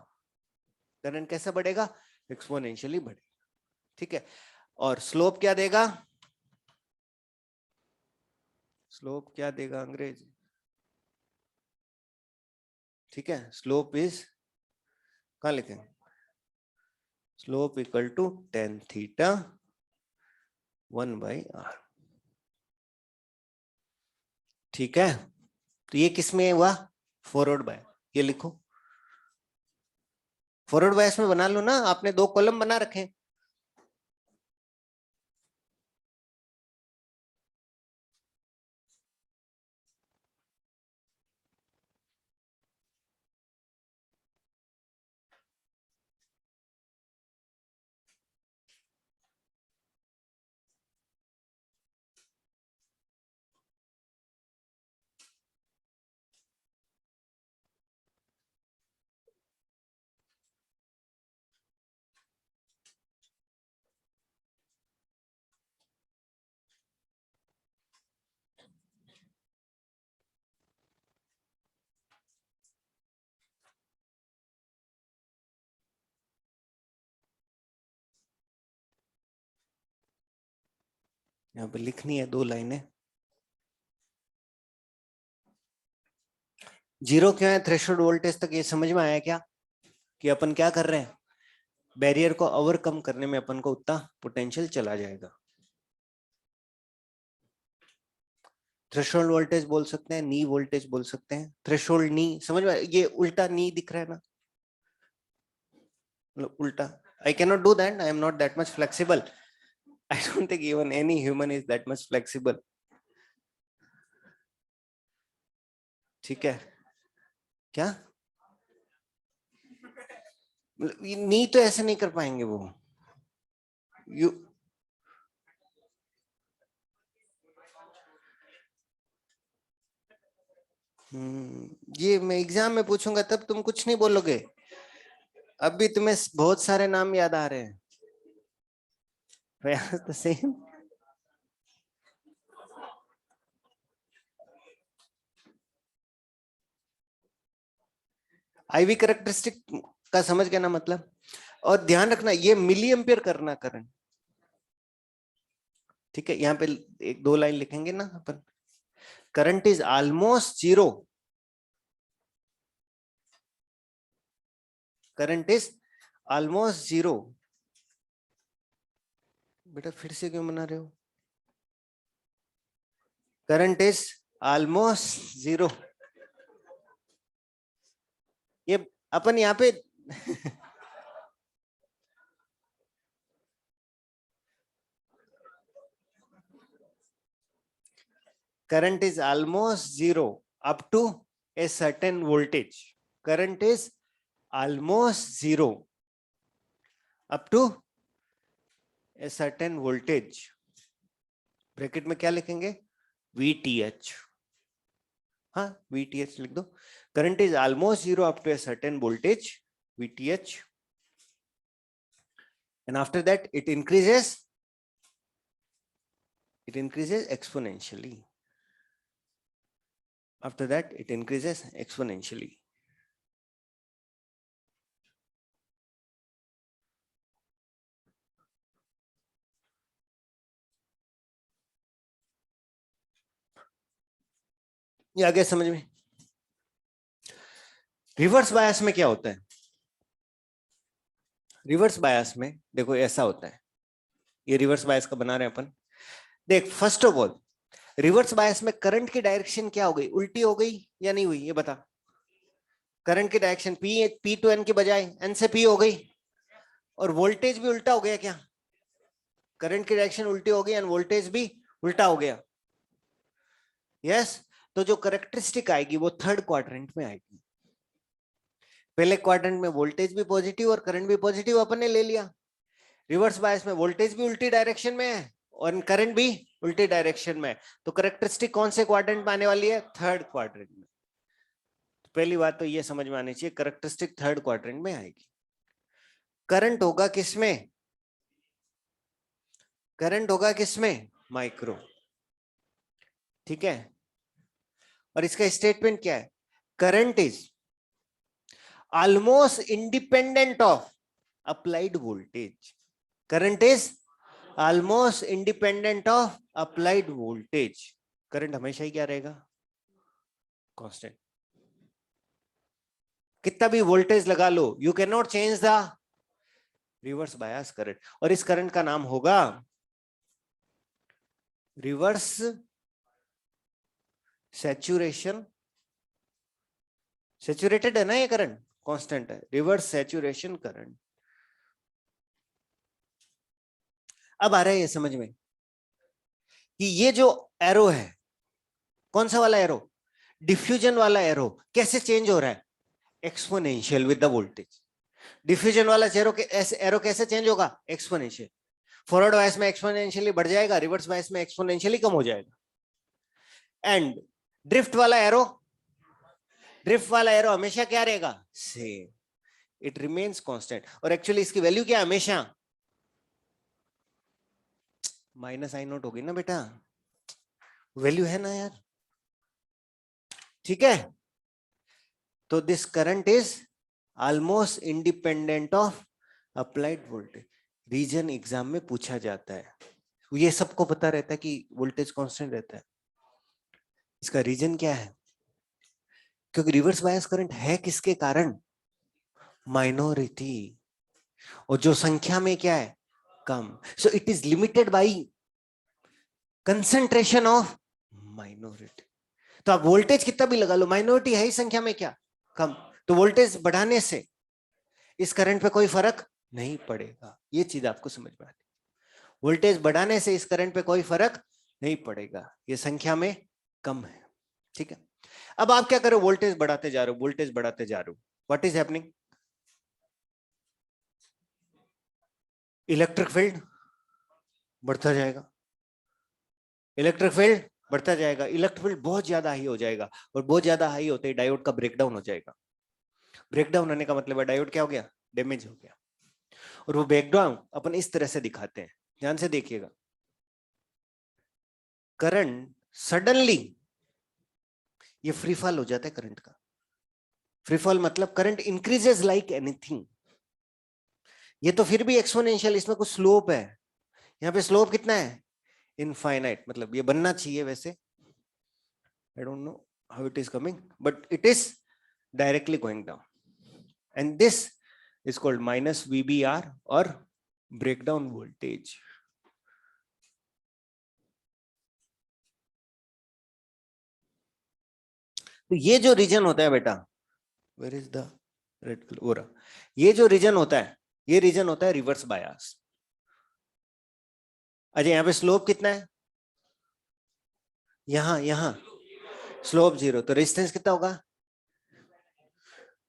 करंट कैसे बढ़ेगा, एक्सपोनेंशियली बढ़ेगा। ठीक है, और स्लोप क्या देगा, स्लोप क्या देगा अंग्रेज, ठीक है, स्लोप इज, कहां लिखेंगे, slope equal to tan theta 1/r। ठीक है, तो ये किस में हुआ, फॉरवर्ड बाय, ये लिखो, फॉरवर्ड बायस में बना लो ना, आपने दो कॉलम बना रखे हैं। यहाँ पे लिखनी है दो लाइनें। जीरो क्यों है थ्रेशोल्ड वोल्टेज तक, ये समझ में आया क्या, कि अपन क्या कर रहे हैं, बैरियर को ओवरकम करने में अपन को उतना पोटेंशियल चला जाएगा। थ्रेशोल्ड वोल्टेज बोल सकते हैं, नी वोल्टेज बोल सकते हैं, थ्रेशोल्ड नी, समझ में, ये उल्टा नी दिख रहा है ना, मतलब उल्टा। I cannot do that, I am not that much flexible. I don't think even any human is that much flexible. ठीक है, क्या नी तो ऐसे नहीं कर पाएंगे वो, यू ये मैं एग्जाम में पूछूंगा तब तुम कुछ नहीं बोलोगे, अभी तुम्हें बहुत सारे नाम याद आ रहे हैं। तो सेम, आईवी करेक्टरिस्टिक का समझ गया ना मतलब, और ध्यान रखना ये मिली एम्पियर करना करंट। ठीक है, यहाँ पे एक दो लाइन लिखेंगे ना अपन, current is almost zero, current is almost zero. बेटा फिर से क्यों बना रहे हो, करंट इज ऑलमोस्ट जीरो, ये अपन यहाँ पे current is almost zero up to a certain voltage. Current is almost zero up to a certain voltage. Bracket में क्या लिखेंगे, VTH, हाँ VTH लिख दो। Current is almost zero up to a certain voltage, VTH, and after that it increases exponentially. After that it increases exponentially. ये आगे समझ में। रिवर्स बायस में क्या होता है, रिवर्स बायस में देखो ऐसा होता है, ये रिवर्स बायस का बना रहे हैं अपन। देख first of all reverse bias में करंट की डायरेक्शन क्या हो गई, उल्टी हो गई या नहीं हुई, ये बता। करंट की डायरेक्शन पी टू एन के बजाय एन से पी हो गई, और वोल्टेज भी उल्टा हो गया क्या, करंट की डायरेक्शन उल्टी हो गई एंड वोल्टेज भी उल्टा हो गया। यस, तो जो करेक्टरिस्टिक आएगी वो थर्ड क्वाड्रेंट में आएगी। पहले क्वाड्रेंट में वोल्टेज भी पॉजिटिव और करंट भी पॉजिटिव अपन ने ले लिया, रिवर्स बायस में वोल्टेज भी उल्टी डायरेक्शन में है और करंट भी उल्टी डायरेक्शन में है, तो करेक्टरिस्टिक कौन से क्वाड्रेंट में आने वाली है, थर्ड क्वाड्रेंट में। तो पहली बात तो ये समझ में आनी चाहिए, करेक्टरिस्टिक थर्ड क्वाड्रेंट में आएगी। करंट होगा किसमें, करंट होगा किसमें? माइक्रो, ठीक है। और इसका स्टेटमेंट क्या है? Current is almost independent of applied voltage. Current is almost independent of applied voltage. Current हमेशा ही क्या रहेगा? कांस्टेंट। कितना भी वोल्टेज लगा लो, you can not change the reverse bias current. और इस करंट का नाम होगा रिवर्स सैचुरेशन। सैचुरेटेड है ना ये करंट, कांस्टेंट है, रिवर्स सैचुरेशन करंट। अब आ रहा है ये समझ में कि ये जो एरो है, कौन सा वाला एरो? डिफ्यूजन वाला एरो कैसे चेंज हो रहा है? Exponential with the voltage. Diffusion वाला एरो कैसे चेंज होगा? एक्सपोनेंशियल। फॉरवर्ड बायस में एक्सपोनेंशियली बढ़ जाएगा, रिवर्स बायस में एक्सपोनेंशियली कम हो जाएगा। एंड ड्रिफ्ट वाला एरो, ड्रिफ्ट वाला एरो हमेशा क्या रहेगा? Same, it remains constant. और एक्चुअली इसकी वैल्यू क्या हमेशा? माइनस आई नोट होगी ना बेटा, वैल्यू है ना यार, ठीक है। तो this current is almost independent of applied voltage. Reason exam में पूछा जाता है, ये सबको पता रहता है कि वोल्टेज कांस्टेंट रहता है। इसका रीजन क्या है? क्योंकि रिवर्स बायस करंट है किसके कारण? माइनॉरिटी। और जो संख्या में क्या है? कम। So it is limited by concentration of minority. तो आप वोल्टेज कितना भी लगा लो, माइनॉरिटी है ही संख्या में क्या? कम। तो वोल्टेज बढ़ाने से इस करंट पे कोई फर्क नहीं पड़ेगा। ये चीज आपको समझ में आती। वोल्टेज बढ़ाने से इस करंट पे कोई फर्क नहीं पड़ेगा, ये संख्या में कम है, ठीक है। अब आप क्या करो? वोल्टेज बढ़ाते जा रहे हो, वोल्टेज बढ़ाते जा रहे हो, what is happening? Electric field बढ़ता जाएगा, इलेक्ट्रिक फील्ड बढ़ता जाएगा, इलेक्ट्रिक फील्ड बहुत ज्यादा हाई हो जाएगा। और बहुत ज्यादा हाई होते ही डायोड का ब्रेकडाउन हो जाएगा। ब्रेकडाउन होने का मतलब है डायोड क्या हो गया? डैमेज हो गया। और वो ब्रेकडाउन अपन इस तरह से दिखाते हैं, ध्यान से देखिएगा। करंट सडनली ये फ्री फॉल हो जाता है करंट का। फ्री फॉल मतलब करंट इंक्रीजेस लाइक एनीथिंग। ये तो फिर भी एक्सपोनेंशियल, इसमें कुछ स्लोप है। यहाँ पे स्लोप कितना है? इनफाइनाइट। मतलब ये बनना चाहिए वैसे, I don't know how it is coming, but it is directly going down. And this is called minus VBR और ब्रेकडाउन वोल्टेज। तो ये जो रीजन होता है बेटा, where is the red colour, ये जो रीजन होता है, ये रीजन होता है रिवर्स बायस। अच्छा, यहाँ पे स्लोप कितना है? यहां स्लोप 0, तो रेजिस्टेंस कितना होगा?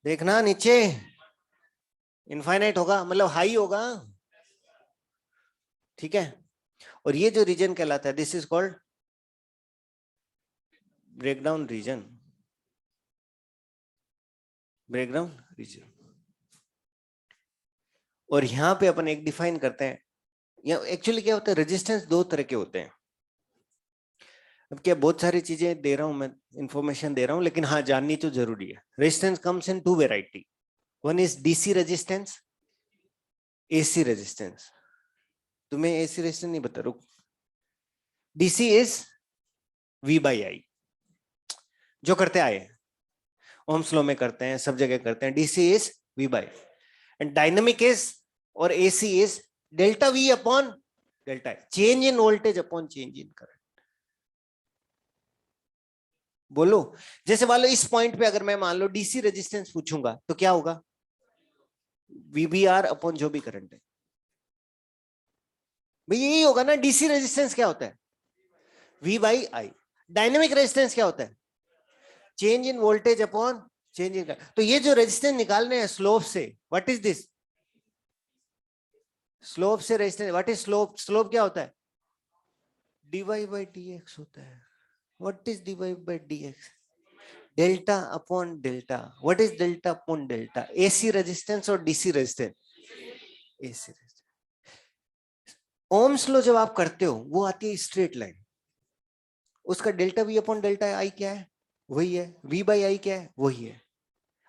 देखना नीचे, इनफाइनाइट होगा, मतलब हाई होगा, ठीक है। और ये जो रीजन कहलाता है, this is called breakdown region. Breakdown region. और यहां पे अपन एक डिफाइन करते हैं। एक्चुअली क्या होता है, रेजिस्टेंस दो तरह के होते हैं। अब क्या बहुत सारी चीजें दे रहा हूं मैं, इंफॉर्मेशन दे रहा हूं, लेकिन हाँ जाननी तो जरूरी है। Resistance comes in two variety, one is DC resistance, AC resistance. तुम्हें AC रेजिस्टेंस नहीं बता, रुक। DC इज V/I, जो करते आए हैं, ओम्स लॉ में करते हैं, सब जगह करते हैं। DC is V/I। And dynamic is, और AC is delta V upon delta I, change in voltage upon change in current. बोलो, जैसे मान लो इस पॉइंट पे अगर मैं मान लो DC रेजिस्टेंस पूछूंगा तो क्या होगा? VBR अपॉन जो भी करंट है, भाई यही होगा ना। DC रेजिस्टेंस क्या होता है? V/I। डायनेमिक रेजिस्टेंस क्या होता है? Change in voltage upon change in current. तो ये जो रेजिस्टेंस निकालने हैं स्लोप से, व्हाट इज दिस? स्लोप से resistance, what is slope? Slope क्या होता है? dy/dx होता है। What is dy/dx? Delta upon delta. What is delta upon delta? AC resistance और DC resistance? AC resistance. Ohm's law जब आप करते हो वो आती है स्ट्रेट लाइन, उसका डेल्टा वी अपॉन डेल्टा आई क्या है, वही है, वी बाई आई क्या है, वही है,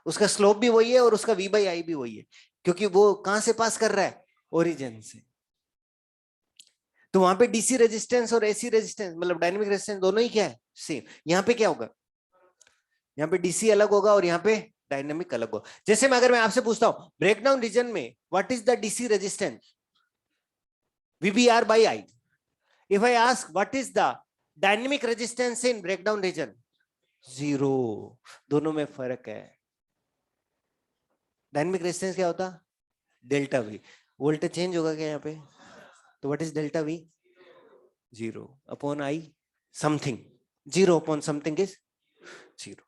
उसका स्लोप भी वही है और उसका वी बाई आई भी वही है, क्योंकि वो कहां से पास कर रहा है, ओरिजिन से। तो वहां पे डीसी रेजिस्टेंस और एसी रेजिस्टेंस मतलब डायनेमिक रेजिस्टेंस दोनों ही क्या है, सेम। यहाँ पे क्या होगा, यहाँ पे डीसी अलग होगा और यहाँ पे डायनेमिक अलग होगा। जैसे मैं अगर मैं आपसे पूछता हूं ब्रेकडाउन रीजन में what is the DC resistance, VBR by I. If I ask what is the dynamic resistance in breakdown region, zero. दोनों में फर्क है। डायनेमिक रेजिस्टेंस क्या होता, डेल्टा वी। वोल्टेज चेंज होगा क्या यहाँ पे, तो what is delta we, zero upon I something, zero upon something is zero.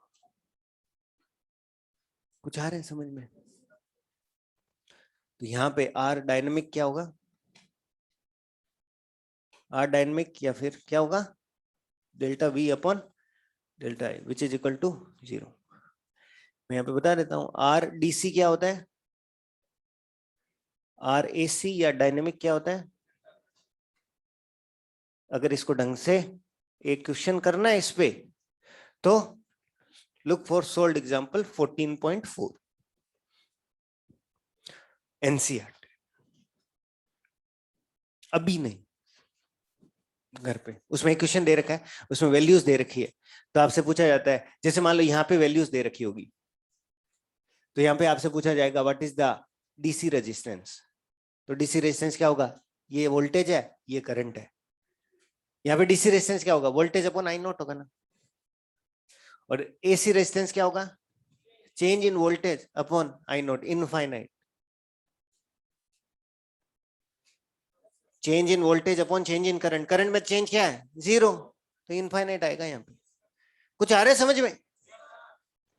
कुछ आ रहे हैं समझ में। तो यहाँ पे आर डायनेमिक क्या होगा, आर डायनेमिक या फिर क्या होगा, delta V upon delta I which is equal to zero. मैं यहाँ पे बता देता हूँ आर डीसी क्या होता है, आर एसी या डायनेमिक क्या होता है। अगर इसको ढंग से एक क्वेश्चन करना है इस पे, तो look for sold example 14.4 NCERT. अभी नहीं, घर पे उसमें एक क्वेश्चन दे रखा है, उसमें वैल्यूज दे रखी है। तो आपसे पूछा जाता है, जैसे मान लो यहाँ पे वैल्यूज दे रखी होगी, तो यहाँ पे आपसे पूछा जाएगा what is the DC resistance. तो डीसी रेजिस्टेंस क्या होगा, ये वोल्टेज है, ये करंट है। यहाँ पे डीसी रेजिस्टेंस क्या होगा, वोल्टेज अपॉन आई नॉट होगा ना। और एसी रेजिस्टेंस क्या होगा, change in voltage upon I not, infinite. Change in voltage upon change in current, current में चेंज क्या है, जीरो, तो इनफाइनाइट आएगा यहाँ पे। कुछ आ रहा है समझ में,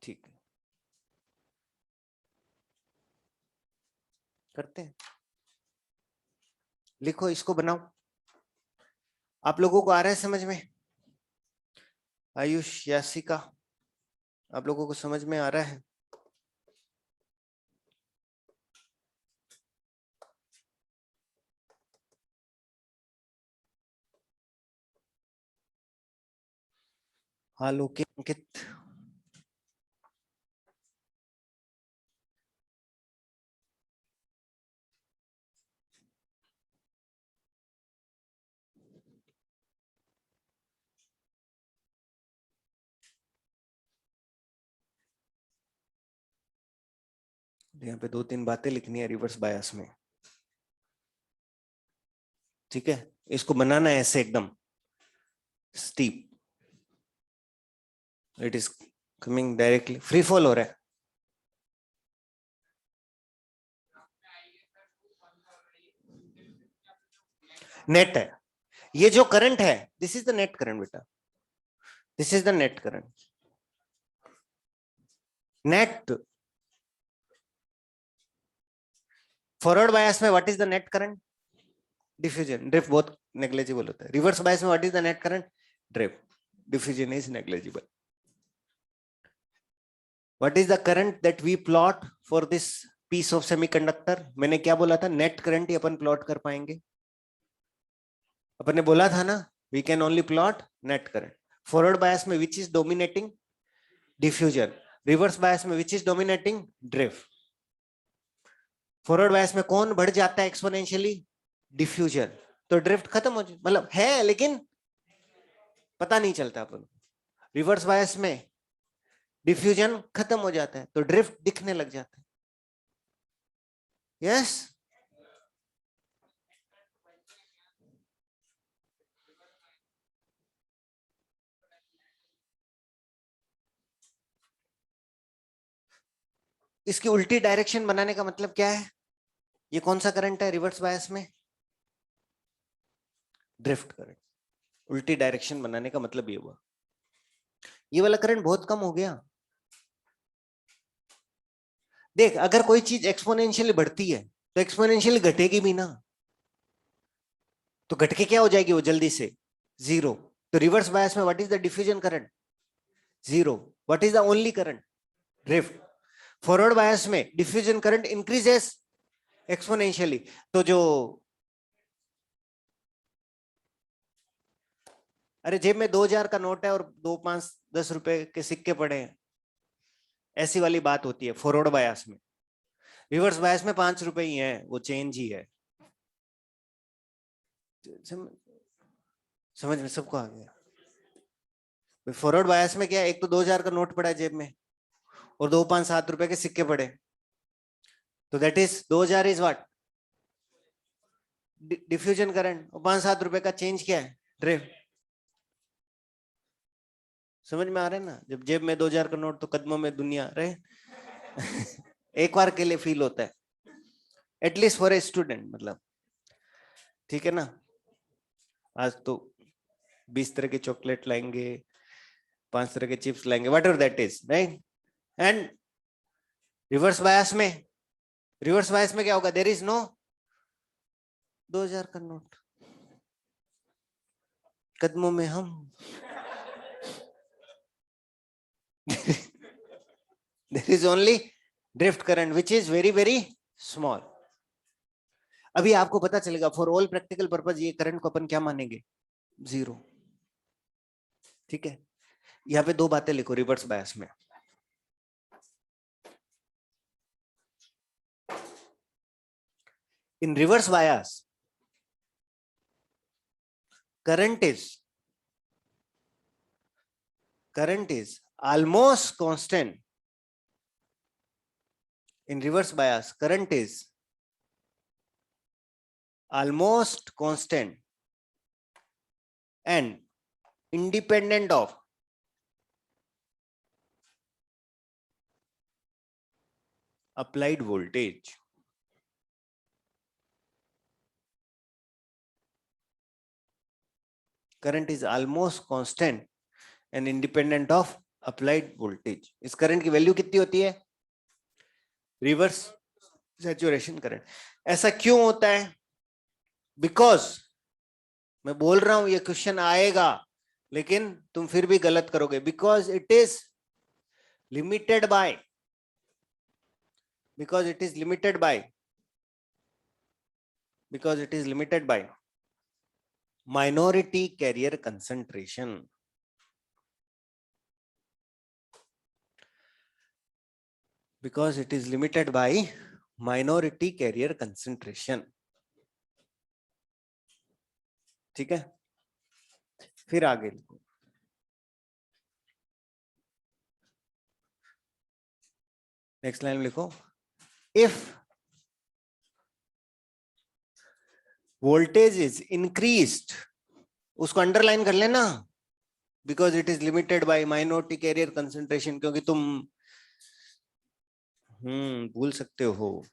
ठीक है, करते हैं। लिखो इसको बनाओ, आप लोगों को आ रहा है समझ में, आयुष यासिका आप लोगों को समझ में आ रहा है। आलोक अंकित, यहाँ पे 2-3 बातें लिखनी है रिवर्स बायस में, ठीक है। इसको बनाना है ऐसे एकदम steep, it is coming directly, free fall हो रहा है। नेट है, ये जो करंट है this is the net current बेटा, this is the net current. Net forward bias में what is the net current, diffusion, drift बहुत नेग्लेजिबल होता है। रिवर्स बायस में what is the net current, drift, diffusion is negligible. What is the current that we plot for this piece of semiconductor, मैंने क्या बोला था, net current ही अपन प्लॉट कर पाएंगे। अपन ने बोला था ना, we can only plot net current. Forward bias में which is dominating, diffusion. Reverse bias में which is dominating, drift. Forward bias में कौन बढ़ जाता है एक्सपोनेंशियली, डिफ्यूजन। तो ड्रिफ्ट खत्म हो, मतलब है लेकिन पता नहीं चलता अपन। रिवर्स बायस में डिफ्यूजन खत्म हो जाता है तो ड्रिफ्ट दिखने लग जाता है। यस, इसकी उल्टी डायरेक्शन बनाने का मतलब क्या है, ये कौन सा करंट है रिवर्स बायस में, ड्रिफ्ट करंट। उल्टी डायरेक्शन बनाने का मतलब ये हुआ, ये वाला करंट बहुत कम हो गया। देख अगर कोई चीज एक्सपोनेंशियली बढ़ती है तो एक्सपोनेंशियली घटेगी भी ना, तो घट के क्या हो जाएगी वो जल्दी से, जीरो। तो रिवर्स बायस में what is the diffusion current, zero. What is the only current, drift. Forward bias में डिफ्यूजन करंट इंक्रीजेस एक्सपोनेंशियली, तो जो अरे जेब में 2000 का नोट है और 2, 5, 10 रुपए के सिक्के पड़े हैं, ऐसी वाली बात होती है फॉरवर्ड बायस में। रिवर्स बायस में 5 रुपए ही है, वो चेंज ही है। समझ में सबको आ गया? फॉरवर्ड बायस में क्या है, एक तो 2000 का नोट पड़ा है जेब में और 2, 5, 7 रुपए के सिक्के पड़े, तो that is 2000 is what, diffusion current, और 5, 7 रुपए का चेंज क्या है, ड्रिफ्ट। समझ में आ रहा है ना? जब जेब में 2000 का नोट तो कदमों में दुनिया रहे। एक बार के लिए फील होता है, एटलीस्ट फॉर ए स्टूडेंट, मतलब ठीक है ना। आज तो 20 तरह के चॉकलेट लाएंगे, 5 तरह के चिप्स लाएंगे, what ever that is, right. And reverse bias में, रिवर्स बायस में क्या होगा, देयर इज नो 2000 का नोट, कदमों में हम। there is only drift current which is very very small. अभी आपको पता चलेगा फॉर ऑल प्रैक्टिकल पर्पज ये करंट को अपन क्या मानेंगे, 0। ठीक है, यहाँ पे 2 बातें लिखो रिवर्स बायस में। In reverse bias current is almost constant. In reverse bias current is almost constant and independent of applied voltage. Current is almost constant and independent of applied voltage. इस करंट की value कितनी होती है, reverse saturation current. ऐसा क्यों होता है, because मैं बोल रहा हूं ये क्वेश्चन आएगा लेकिन तुम फिर भी गलत करोगे, because it is limited bye, because it is limited by minority carrier concentration. Because it is limited by minority carrier concentration. ठीक है, फिर आगे लिखो, नेक्स्ट लाइन लिखो, if voltage is increased, उसको अंडरलाइन कर लेना, because it is limited by minority carrier concentration, क्योंकि तुम भूल सकते हो।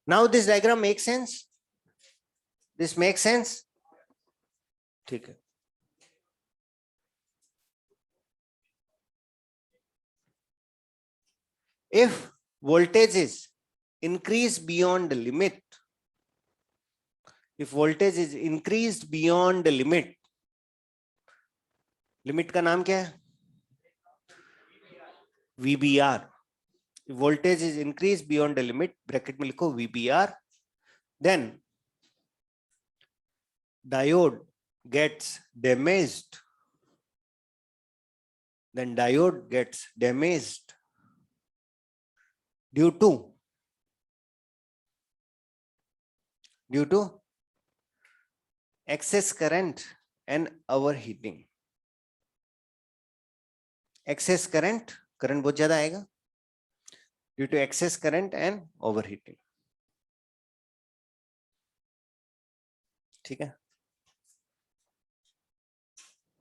Now this diagram makes sense, this makes sense, ठीक है। If voltage is increased beyond the limit, if voltage is increased beyond the limit, limit का नाम क्या है, VBR. If voltage is increased beyond the limit, bracket में लिखो VBR, then diode gets damaged, due to excess current and overheating. excess current बहुत ज्यादा आएगा, due to excess current and overheating. ठीक है,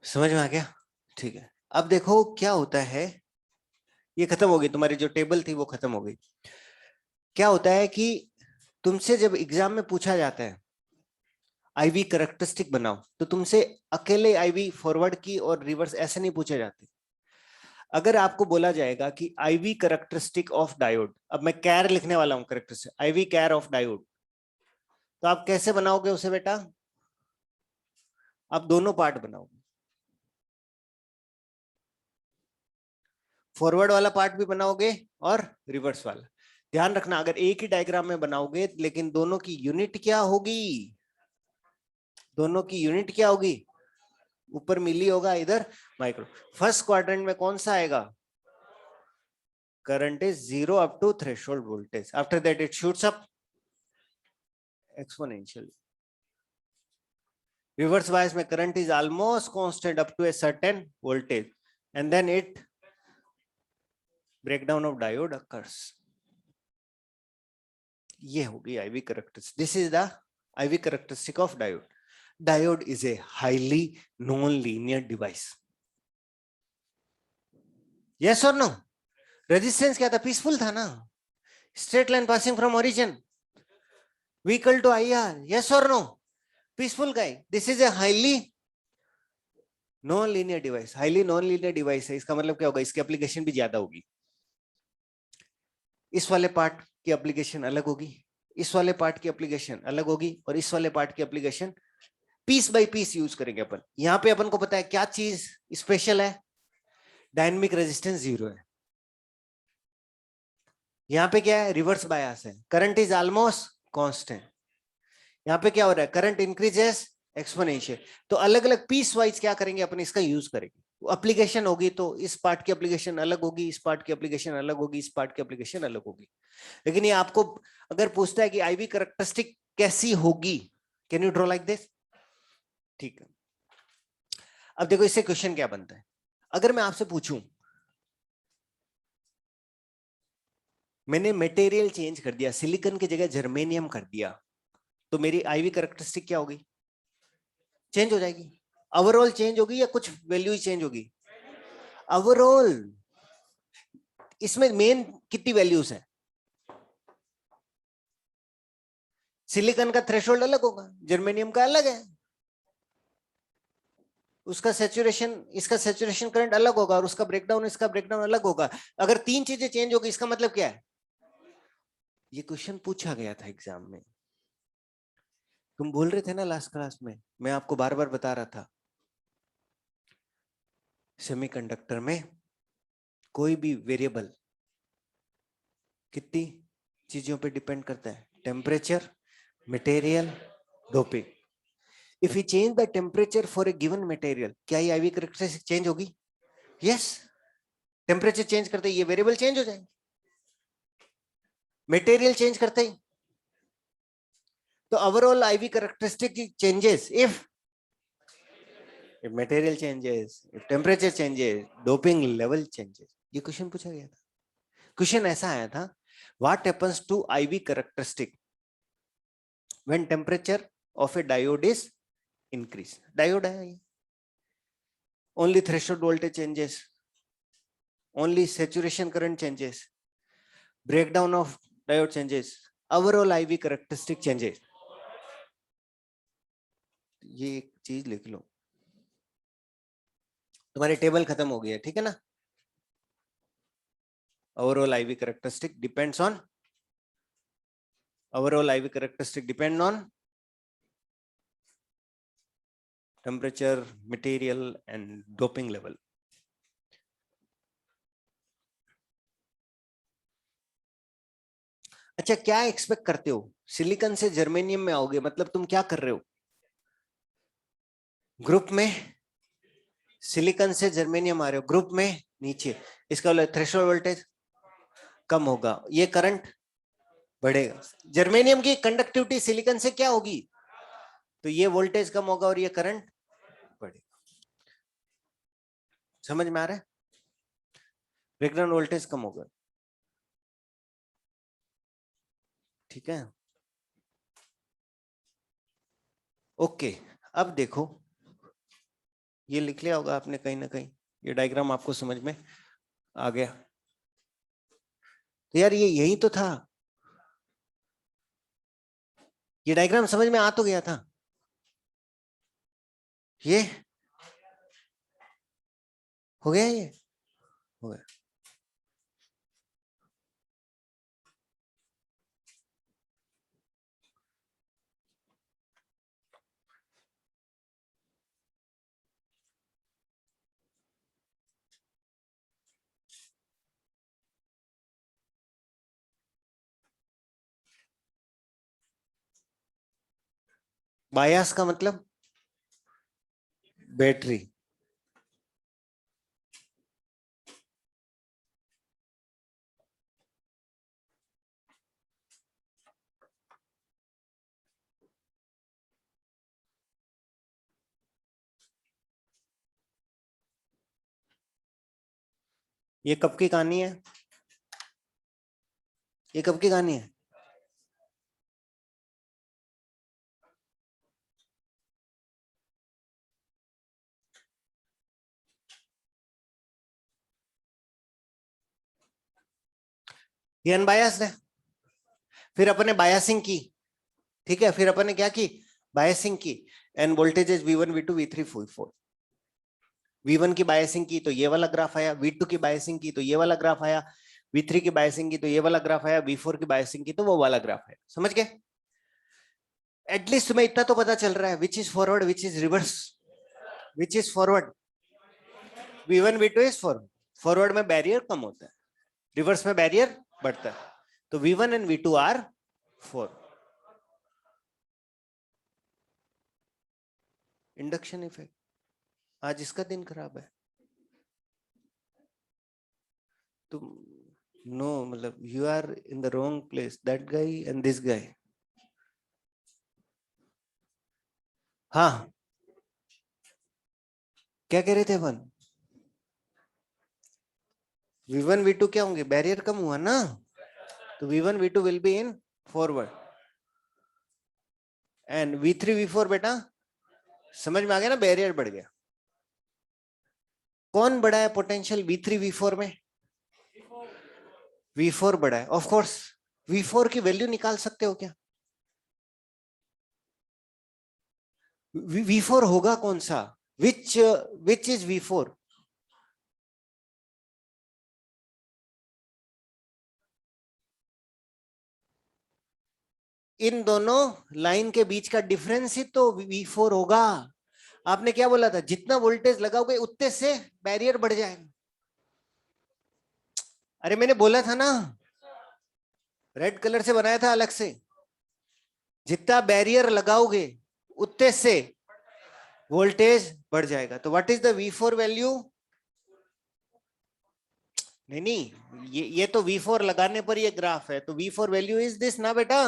समझ में आ गया? ठीक है, अब देखो क्या होता है, ये खत्म हो गई तुम्हारी जो टेबल थी, वो खत्म हो गई। क्या होता है कि तुमसे जब एग्जाम में पूछा जाता है आईवी कैरेक्टरिस्टिक बनाओ, तो तुमसे अकेले आईवी फॉरवर्ड की और रिवर्स ऐसे नहीं पूछे जाते। अगर आपको बोला जाएगा कि आईवी कैरेक्टरिस्टिक ऑफ डायोड, अब मैं कैर लिखने वाला हूं, कैरेक्टरिस्टिक आईवी कैर ऑफ डायोड, तो आप कैसे बनाओगे उसे बेटा, आप दोनों पार्ट बनाओगे, फॉरवर्ड वाला पार्ट भी बनाओगे और रिवर्स वाला। ध्यान रखना, अगर एक ही डायग्राम में बनाओगे लेकिन दोनों की यूनिट क्या होगी, दोनों की यूनिट क्या होगी, ऊपर मिली होगा, इधर माइक्रो। फर्स्ट क्वाड्रेंट में कौन सा आएगा, current is 0 up to threshold voltage, after that it shoots up exponentially. Reverse bias में current is almost constant up to a certain voltage and then it breakdown of diode occurs. ये होगी IV characteristic, this is the IV characteristic of diode. Diode is a highly non linear device. Yes और no? Resistance क्या था, peaceful था ना, straight line passing from origin, V equal to IR, yes or no? Peaceful guy. This is a highly non-linear device. Highly non-linear device है, इसका मतलब क्या होगा, इसकी एप्लीकेशन भी ज्यादा होगी। इस वाले पार्ट की एप्लीकेशन अलग होगी, इस वाले पार्ट की एप्लीकेशन अलग होगी, और इस वाले पार्ट की application piece by piece use करेंगे अपन। यहाँ पे अपन को पता है क्या चीज स्पेशल है, डायनेमिक रेजिस्टेंस 0 है। यहाँ पे क्या है, रिवर्स बायस है, करंट इज ऑलमोस्ट कांस्टेंट। यहाँ पे क्या हो रहा है, करंट इंक्रीजेस एक्सपोनेंशियल। तो अलग अलग पीस वाइज क्या करेंगे अपन, इसका यूज करेंगे। एप्लीकेशन होगी तो इस पार्ट की एप्लीकेशन अलग होगी, इस पार्ट की एप्लीकेशन अलग होगी, इस पार्ट की एप्लीकेशन अलग होगी। लेकिन ये आपको अगर पूछता है कि आईवी कैरेक्टरिस्टिक कैसी होगी, can you draw like this, ठीक है। अब देखो इससे क्वेश्चन क्या बनता है, अगर मैं आपसे पूछूं मैंने मटेरियल चेंज कर दिया, सिलिकॉन की जगह जर्मेनियम कर दिया, तो मेरी आईवी कैरेक्टरिस्टिक क्या होगी, चेंज हो जाएगी। ओवरऑल चेंज होगी या कुछ वैल्यू ही चेंज होगी, ओवरऑल। इसमें मेन कितनी वैल्यूज है, सिलिकॉन का थ्रेशोल्ड अलग होगा, जर्मेनियम का अलग है, उसका सैचुरेशन, इसका सैचुरेशन करंट अलग होगा, और उसका ब्रेकडाउन, इसका ब्रेकडाउन अलग होगा। अगर तीन चीजें चेंज होगी, इसका मतलब क्या है, ये क्वेश्चन पूछा गया था एग्जाम में। तुम बोल रहे थे ना लास्ट क्लास में, मैं आपको बार बार बता रहा था, सेमीकंडक्टर में कोई भी वेरिएबल कितनी चीजों पे डिपेंड करता है, temperature, material, doping. If you change the temperature for a given material, क्या ये आईवी कैरेक्टरिस्टिक चेंज होगी, यस। टेम्परेचर चेंज करते ही ये वेरिएबल चेंज हो जाएंगे, मटेरियल चेंज करते ही। तो overall IV characteristic changes if material changes, if temperature changes, doping level changes। ये क्वेश्चन पूछा गया था। क्वेश्चन ऐसा आया था, what happens to IV characteristic when temperature of a diode is increased? Diode है ये, only threshold voltage changes, only saturation current changes, breakdown of diode changes, overall IV characteristic changes। ये एक चीज लिख लो, तुम्हारी टेबल खत्म हो गई है, ठीक है ना। Overall IV characteristic depends on, overall IV characteristic depend on temperature, material and doping level। अच्छा, क्या एक्सपेक्ट करते हो, सिलिकॉन से जर्मेनियम में आओगे, मतलब तुम क्या कर रहे हो, ग्रुप में सिलिकॉन से जर्मेनियम आ रहे हो, ग्रुप में नीचे, इसका थ्रेशोल्ड वोल्टेज कम होगा, ये करंट बढ़ेगा। जर्मेनियम की कंडक्टिविटी सिलिकॉन से क्या होगी, तो ये वोल्टेज कम होगा और ये करंट बढ़ेगा। समझ में आ रहा है, ब्रेकडाउन वोल्टेज कम होगा, ठीक है। ओके, अब देखो, ये लिख लिया होगा आपने कहीं ना कहीं, ये डायग्राम आपको समझ में आ गया, तो यार ये यही तो था, ये डायग्राम समझ में आ तो गया था, ये हो गया, ये हो गया। बायस का मतलब बैटरी। ये कब की कहानी है? ये कब की कहानी है? ये अनबायस्ड है। फिर अपन ने बायसिंग की, ठीक है, फिर अपन ने क्या की? बायसिंग की। And voltages V1 V2 V3 V4। V1 की बायसिंग की तो ये वाला ग्राफ आया, V2 की बायसिंग की तो ये वाला ग्राफ आया, V3 की बायसिंग की तो ये वाला ग्राफ आया, V4 की बायसिंग की तो वो वाला ग्राफ आया। समझ गए? एटलीस्ट तुम्हें इतना तो पता चल रहा है which is forward which is reverse. Which is forward? V1 V2 is forward. Forward में बैरियर कम होता है, रिवर्स में बैरियर बढ़ता है। तो V1 and V2 are 4। Induction effect. आज इसका दिन खराब है। तुम नो मतलब you are in the wrong place, that guy and this guy. हाँ, क्या कह रहे थे अपन? V1 V2 क्या होंगे? बैरियर कम हुआ ना, तो V1 V2 will be in forward. And V3 V4 बेटा समझ में आ गया ना, बैरियर बढ़ गया। कौन बड़ा है पोटेंशियल V3 V4 में? V4 बड़ा है ऑफ कोर्स। V4 की वैल्यू निकाल सकते हो क्या? V4 होगा कौन सा? Which is V4? इन दोनों लाइन के बीच का डिफरेंस ही तो V4 होगा। आपने क्या बोला था? जितना वोल्टेज लगाओगे उतने से बैरियर बढ़ जाएगा। अरे मैंने बोला था ना, रेड कलर से बनाया था अलग से। जितना बैरियर लगाओगे उतने से वोल्टेज बढ़ जाएगा। तो what is the V4 value? नहीं नहीं, ये तो V4 लगाने पर ये ग्राफ है, तो V4 वैल्यू इज दिस ना बेटा।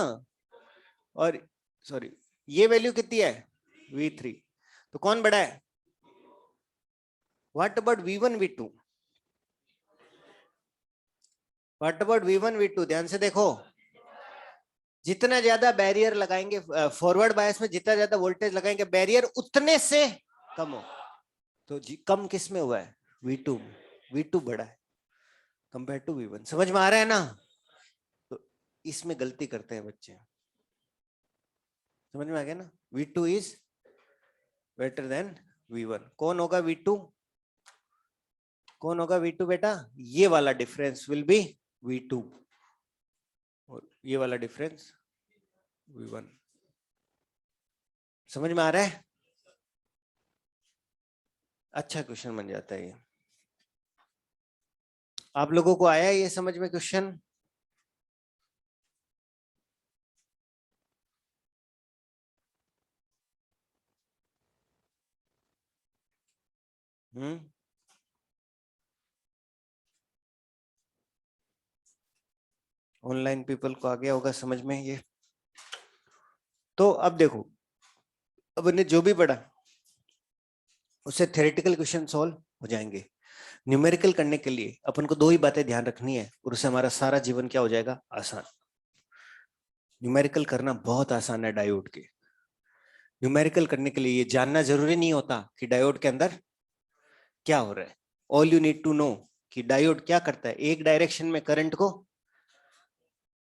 और सॉरी, ये वैल्यू कितनी है? V3। तो कौन बड़ा है? What about V1 V2? What about V1 V2? ध्यान से देखो, जितना ज्यादा बैरियर लगाएंगे फॉरवर्ड बायस में, जितना ज्यादा वोल्टेज लगाएंगे बैरियर उतने से कम हो। तो कम किस में हुआ है? V2। V2 बड़ा है कंपेयर टू V1। समझ में आ रहा है ना? तो इसमें गलती करते हैं बच्चे। समझ में आ गया ना? V2 is better than V1। कौन होगा V2? कौन होगा V2 बेटा? ये वाला डिफरेंस विल बी V2 और ये वाला डिफरेंस V1। समझ में आ रहा है? अच्छा क्वेश्चन बन जाता है ये। आप लोगों को आया ये समझ में क्वेश्चन? ऑनलाइन पीपल को आ गया होगा समझ में ये। तो अब देखो, अब ने जो भी पढ़ा उससे थ्योरेटिकल क्वेश्चन सॉल्व हो जाएंगे। न्यूमेरिकल करने के लिए अपन को दो ही बातें ध्यान रखनी है और उससे हमारा सारा जीवन क्या हो जाएगा? आसान। न्यूमेरिकल करना बहुत आसान है डायोड के। न्यूमेरिकल करने के लिए ये जानना जरूरी नहीं होता कि डायोड के अंदर क्या हो रहा है। All you need to know कि डायोड क्या करता है, एक डायरेक्शन में करंट को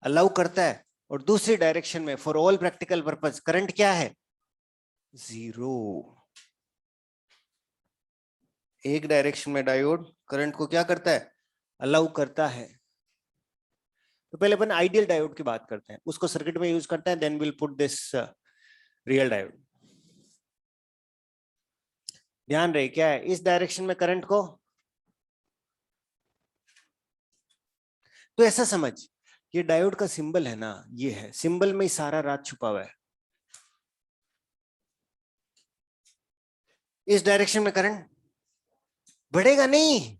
अलाउ करता है और दूसरी डायरेक्शन में for all practical purpose current क्या है? जीरो। एक डायरेक्शन में डायोड करंट को क्या करता है? अलाउ करता है। तो पहले अपन आइडियल डायोड की बात करते हैं, उसको सर्किट में यूज करते हैं, then will put this real diode. ध्यान रहे क्या है इस डायरेक्शन में करंट को, तो ऐसा समझ, ये डायोड का सिंबल है ना, ये है सिंबल में ही सारा राज छुपा हुआ है। इस डायरेक्शन में करंट बढ़ेगा नहीं,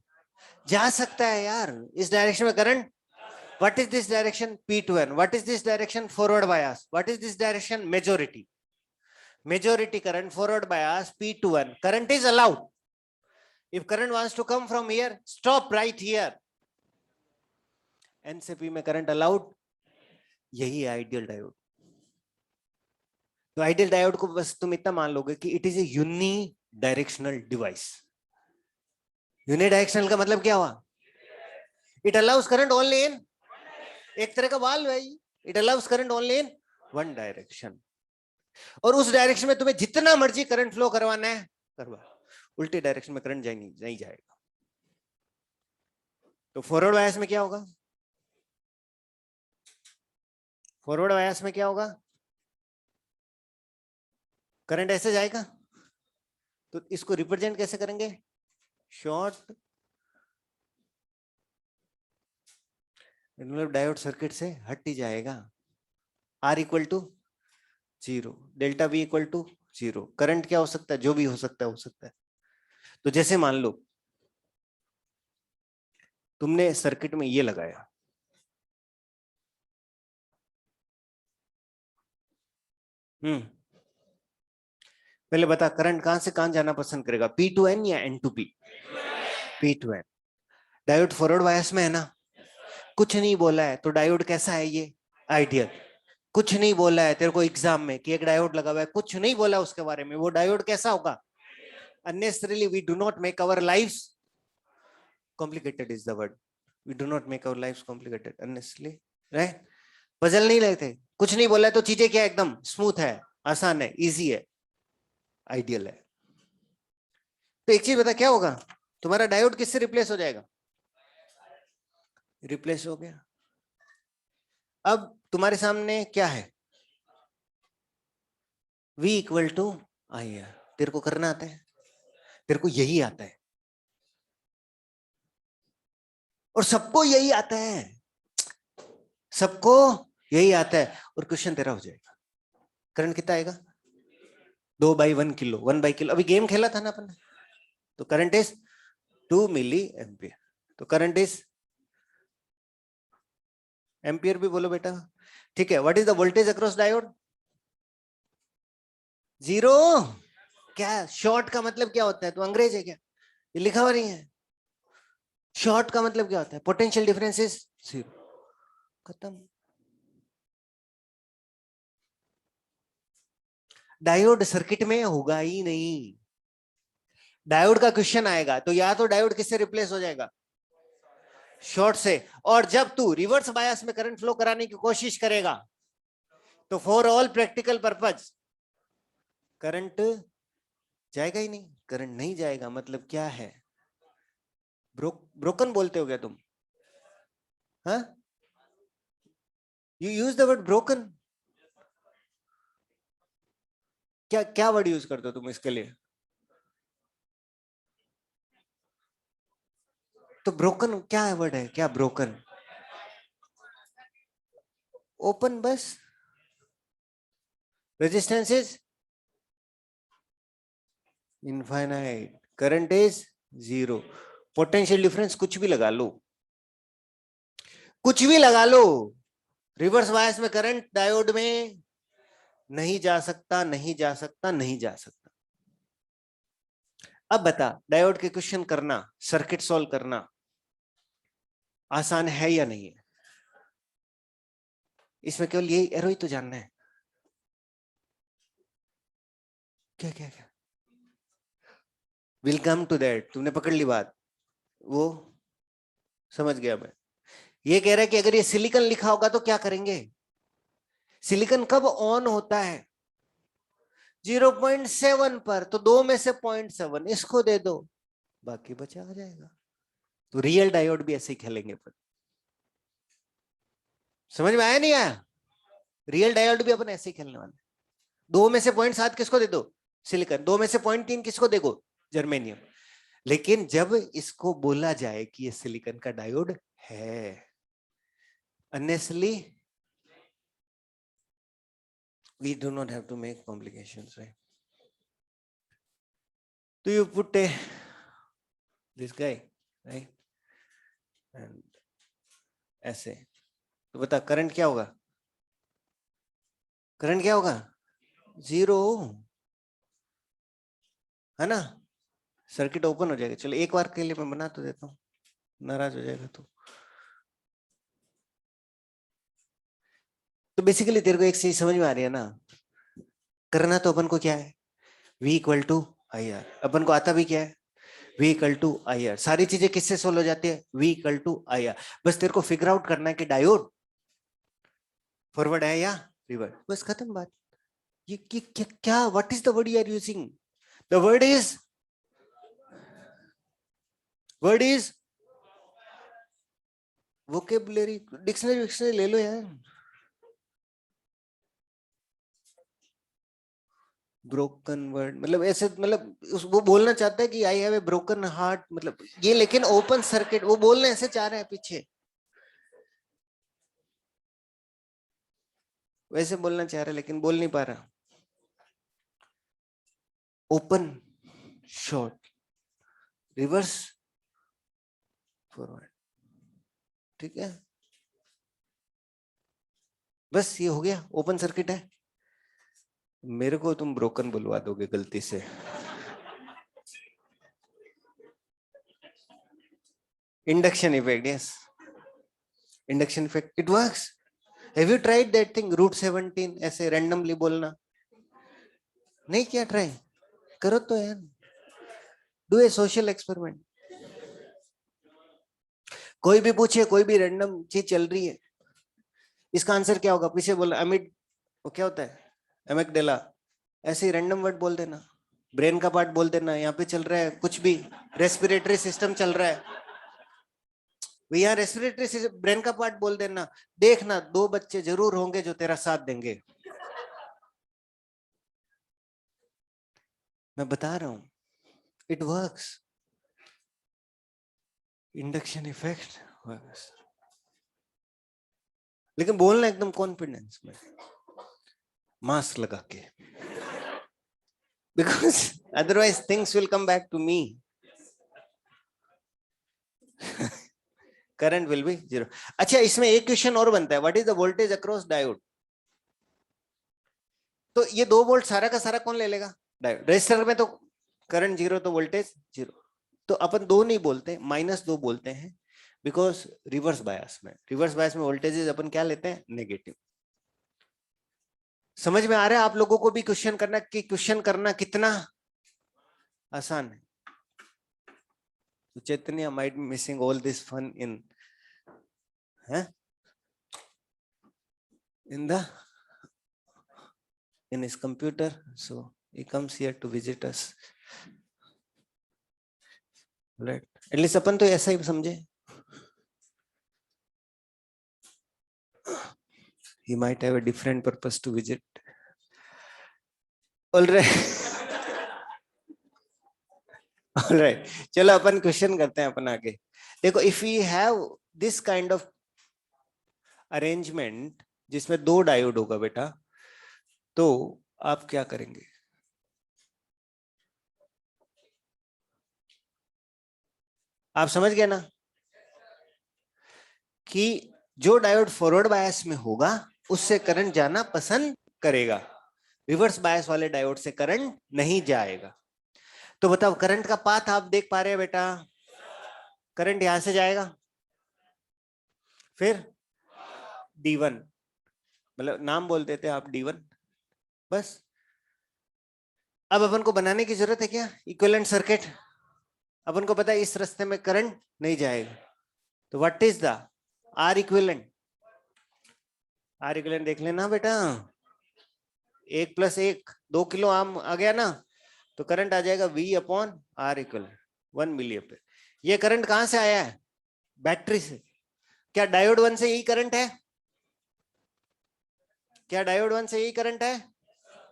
जा सकता है यार इस डायरेक्शन में current. What is this direction? P2N. What is this direction? Forward bias. What is this direction? Majority. Majority current, forward bias, P2N. Current is allowed. If current wants to come from here, stop right here. N से P में current allowed. यही है ideal diode. तो ideal diode को बस तुम इतना मान लोगे कि it is a unidirectional device. Unidirectional का मतलब क्या हुआ? It allows current only in, एक तरह का वाल्व है, it allows current only in one direction. और उस डायरेक्शन में तुम्हें जितना मर्जी करंट फ्लो करवाना है करवा, उल्टी डायरेक्शन में करंट नहीं जाएगा। तो फॉरवर्ड बायस में क्या होगा? फॉरवर्ड बायस में क्या होगा? करंट ऐसे जाएगा। तो इसको रिप्रेजेंट कैसे करेंगे? शॉर्ट मतलब डायोड सर्किट से हट ही जाएगा। R equal to 0, delta V equal to 0। Current क्या हो सकता है? जो भी हो सकता है, हो सकता है। तो जैसे मान लो तुमने सर्किट में ये लगाया, पहले बता करंट कहां से कहां जाना पसंद करेगा, P2N या N2P? P2N। Diode forward bias में है ना, कुछ नहीं बोला है तो डायोड कैसा है? ये आइडियल। कुछ नहीं बोला है तेरे को एग्जाम में कि एक डायोड लगा हुआ है, कुछ नहीं बोला उसके बारे में, वो डायोड कैसा होगा? Unnecessarily we do not make our lives complicated is the word. We do not make our lives complicated unnecessarily, right? Puzzle नहीं लेते, कुछ नहीं बोला है तो चीजें क्या एकदम स्मूथ है, आसान है, इजी है, आइडियल है। तो एक चीज बता क्या होगा, तुम्हारा डायोड किससे रिप्लेस हो जाएगा? रिप्लेस हो गया। अब तुम्हारे सामने क्या है? V equal to I R. तेरे को करना आता है, तेरे को यही आता है, और सबको यही आता है, सबको यही आता है, और क्वेश्चन तेरा हो जाएगा। करंट कितना आएगा? 2/1 किलो, 1/किलो। अभी गेम खेला था ना अपन ने, तो करंट इज 2 मिली एम्पियर। तो करंट इज एम्पियर भी बोलो बेटा, ठीक है। What is the voltage across diode? 0। क्या शॉर्ट का मतलब क्या होता है? तो अंग्रेज है क्या? ये लिखा हुआ नहीं है। शॉर्ट का मतलब क्या होता है? Potential difference is 0। खत्म। डायोड सर्किट में होगा ही नहीं। डायोड का क्वेश्चन आएगा तो या तो डायोड किससे रिप्लेस हो जाएगा? शॉर्ट से। और जब तू रिवर्स बायस में करंट फ्लो कराने की कोशिश करेगा तो for all practical purpose current जाएगा ही नहीं। करंट नहीं जाएगा मतलब क्या है? ब्रोकन बोलते हो क्या तुम? हाँ, you use the word broken. क्या क्या वर्ड यूज करते हो तुम इसके लिए? तो ब्रोकन क्या है वर्ड है? क्या ब्रोकन? ओपन बस। Resistance is infinite, current is 0। Potential difference कुछ भी लगा लो, कुछ भी लगा लो, रिवर्स बायस में करंट डायोड में नहीं जा सकता, नहीं जा सकता, नहीं जा सकता। अब बता, डायोड के क्वेश्चन करना, सर्किट सॉल्व करना आसान है या नहीं है? इसमें केवल यही एरो ही तो जानना है। क्या क्या क्या? Will come to that. तुमने पकड़ ली बात, वो समझ गया मैं। ये कह रहा है कि अगर ये सिलिकॉन लिखा होगा तो क्या करेंगे? सिलिकॉन कब ऑन होता है? 0.7 पर। तो 2 में से 0.7 इसको दे दो, बाकी बचा आ जाएगा। तो रियल डायोड भी ऐसे ही खेलेंगे पर। समझ में आया नहीं आया? रियल डायोड भी अपन ऐसे ही खेलने वाले। 2 में से 0.7 किसको दे दो? सिलिकॉन। 2 में से 0.3 किसको दे दो? जर्मेनियम। लेकिन जब इसको बोला जाए कि ये सिलिकॉन का डायोड है, unnecessarily we do not have to make complications, right? तो you put A this guy right and ऐसे, तो बता करंट क्या होगा? करंट क्या होगा? 0, है ना? सर्किट ओपन हो जाएगा। चलो एक बार के लिए मैं बना तो देता हूँ, नाराज हो जाएगा तो बेसिकली तेरे को एक चीज समझ में आ रही है ना? करना तो अपन को क्या है, V equal to I R. अपन को आता भी क्या है, V equal to I R. सारी चीजें किससे सोल्व हो जाती है? V equal to I R. बस तेरे को फिगर आउट करना है कि डायोड फॉरवर्ड है या रिवर्स, बस खत्म बात। ये क्या what is the word you are using? The word is vocabulary. Dictionary ले लो यार। ब्रोकन वर्ड मतलब ऐसे, मतलब वो बोलना चाहता है कि I have a broken heart, मतलब ये, लेकिन ओपन सर्किट वो बोलने ऐसे चाह रहे हैं पीछे, वैसे बोलना चाह रहा है लेकिन बोल नहीं पा रहा। ओपन, शॉर्ट, रिवर्स, फॉरवर्ड, ठीक है? बस ये हो गया, ओपन सर्किट है। मेरे को तुम ब्रोकन बुलवा दोगे गलती से। Induction effect, yes, induction effect, it works. Have you tried that thing, root 17 ऐसे रैंडमली बोलना? नहीं किया ट्राई? करो तो यार, डू ए सोशल एक्सपेरिमेंट। कोई भी पूछे, कोई भी रैंडम चीज चल रही है, इसका आंसर क्या होगा? पीछे बोल अमिट, वो क्या होता है, एमेक्डेला, ऐसे ही रैंडम वर्ड बोल देना, ब्रेन का पार्ट बोल देना, यहाँ पे चल रहा है कुछ भी, रेस्पिरेटरी सिस्टम चल रहा है भैया, रेस्पिरेटरी ब्रेन का पार्ट बोल देना। देखना 2 बच्चे जरूर होंगे जो तेरा साथ देंगे, मैं बता रहा हूं, it works. Induction effect works, लेकिन बोलना एकदम कॉन्फिडेंस में, मास्क लगा के, because otherwise things will come back to me. Current will be 0। अच्छा, इसमें एक क्वेश्चन और बनता है, what is the voltage across diode? तो ये 2 वोल्ट सारा का सारा कौन ले लेगा? डायोड। रेजिस्टर में तो करंट 0 तो वोल्टेज 0। तो अपन 2 नहीं बोलते, -2 बोलते हैं, बिकॉज रिवर्स बायस में वोल्टेजेस अपन क्या लेते हैं? नेगेटिव। समझ में आ रहा है आप लोगों को भी क्वेश्चन करना, कि क्वेश्चन करना कितना आसान है? तो Chaitanya might be missing all this fun in his computer, so he comes here to visit us, right? At least अपन तो ऐसा ही समझे, he might have a different purpose to visit. All right. All right, चलो अपन question करते हैं अपन आगे। देखो, if we have this kind of arrangement जिसमें 2 diode होगा बेटा, तो आप क्या करेंगे? आप समझ गए ना कि जो डायोड फॉरवर्ड बायस में होगा उससे करंट जाना पसंद करेगा, रिवर्स बायस वाले डायोड से करंट नहीं जाएगा। तो बताओ, करंट का पाथ आप देख पा रहे हैं बेटा? करंट यहां से जाएगा, फिर D1, मतलब नाम बोल देते हैं आप D1, बस। अब अपन को बनाने की जरूरत है क्या इक्विवेलेंट सर्किट? अपन को पता है इस रास्ते में करंट नहीं जाएगा, तो what is the R equivalent? R equivalent देख लेना बेटा, 1 + 1 2 किलो आम आ गया ना, तो करंट आ जाएगा V/R इक्विवेलेंट 1 मिलीएम्पियर। ये करंट कहां से आया है? बैटरी से। क्या डायोड 1 से यही करंट है? क्या डायोड 1 से यही करंट है?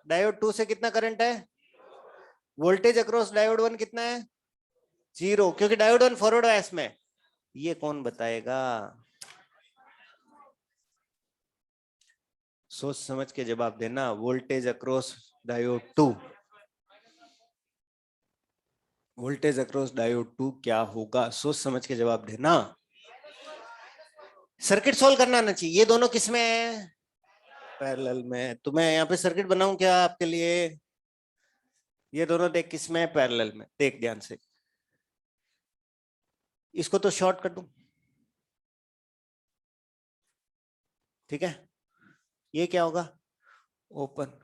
डायोड 2 से कितना करंट है? वोल्टेज अक्रॉस डायोड 1 कितना है? 0, क्योंकि डायोड 1 फॉरवर्ड बायस में। ये कौन बताएगा? सोच समझ के जवाब देना। Voltage across diode 2, voltage across diode 2 क्या होगा, सोच समझ के जवाब देना। सर्किट सोल्व करना आना चाहिए। ये दोनों किसमें है? पैरेलल में। तो मैं यहाँ पे सर्किट बनाऊं क्या आपके लिए? ये दोनों देख किसमें है? पैरेलल में। देख ध्यान से, इसको तो शॉर्ट कर दूं, ठीक है। ये क्या होगा? ओपन।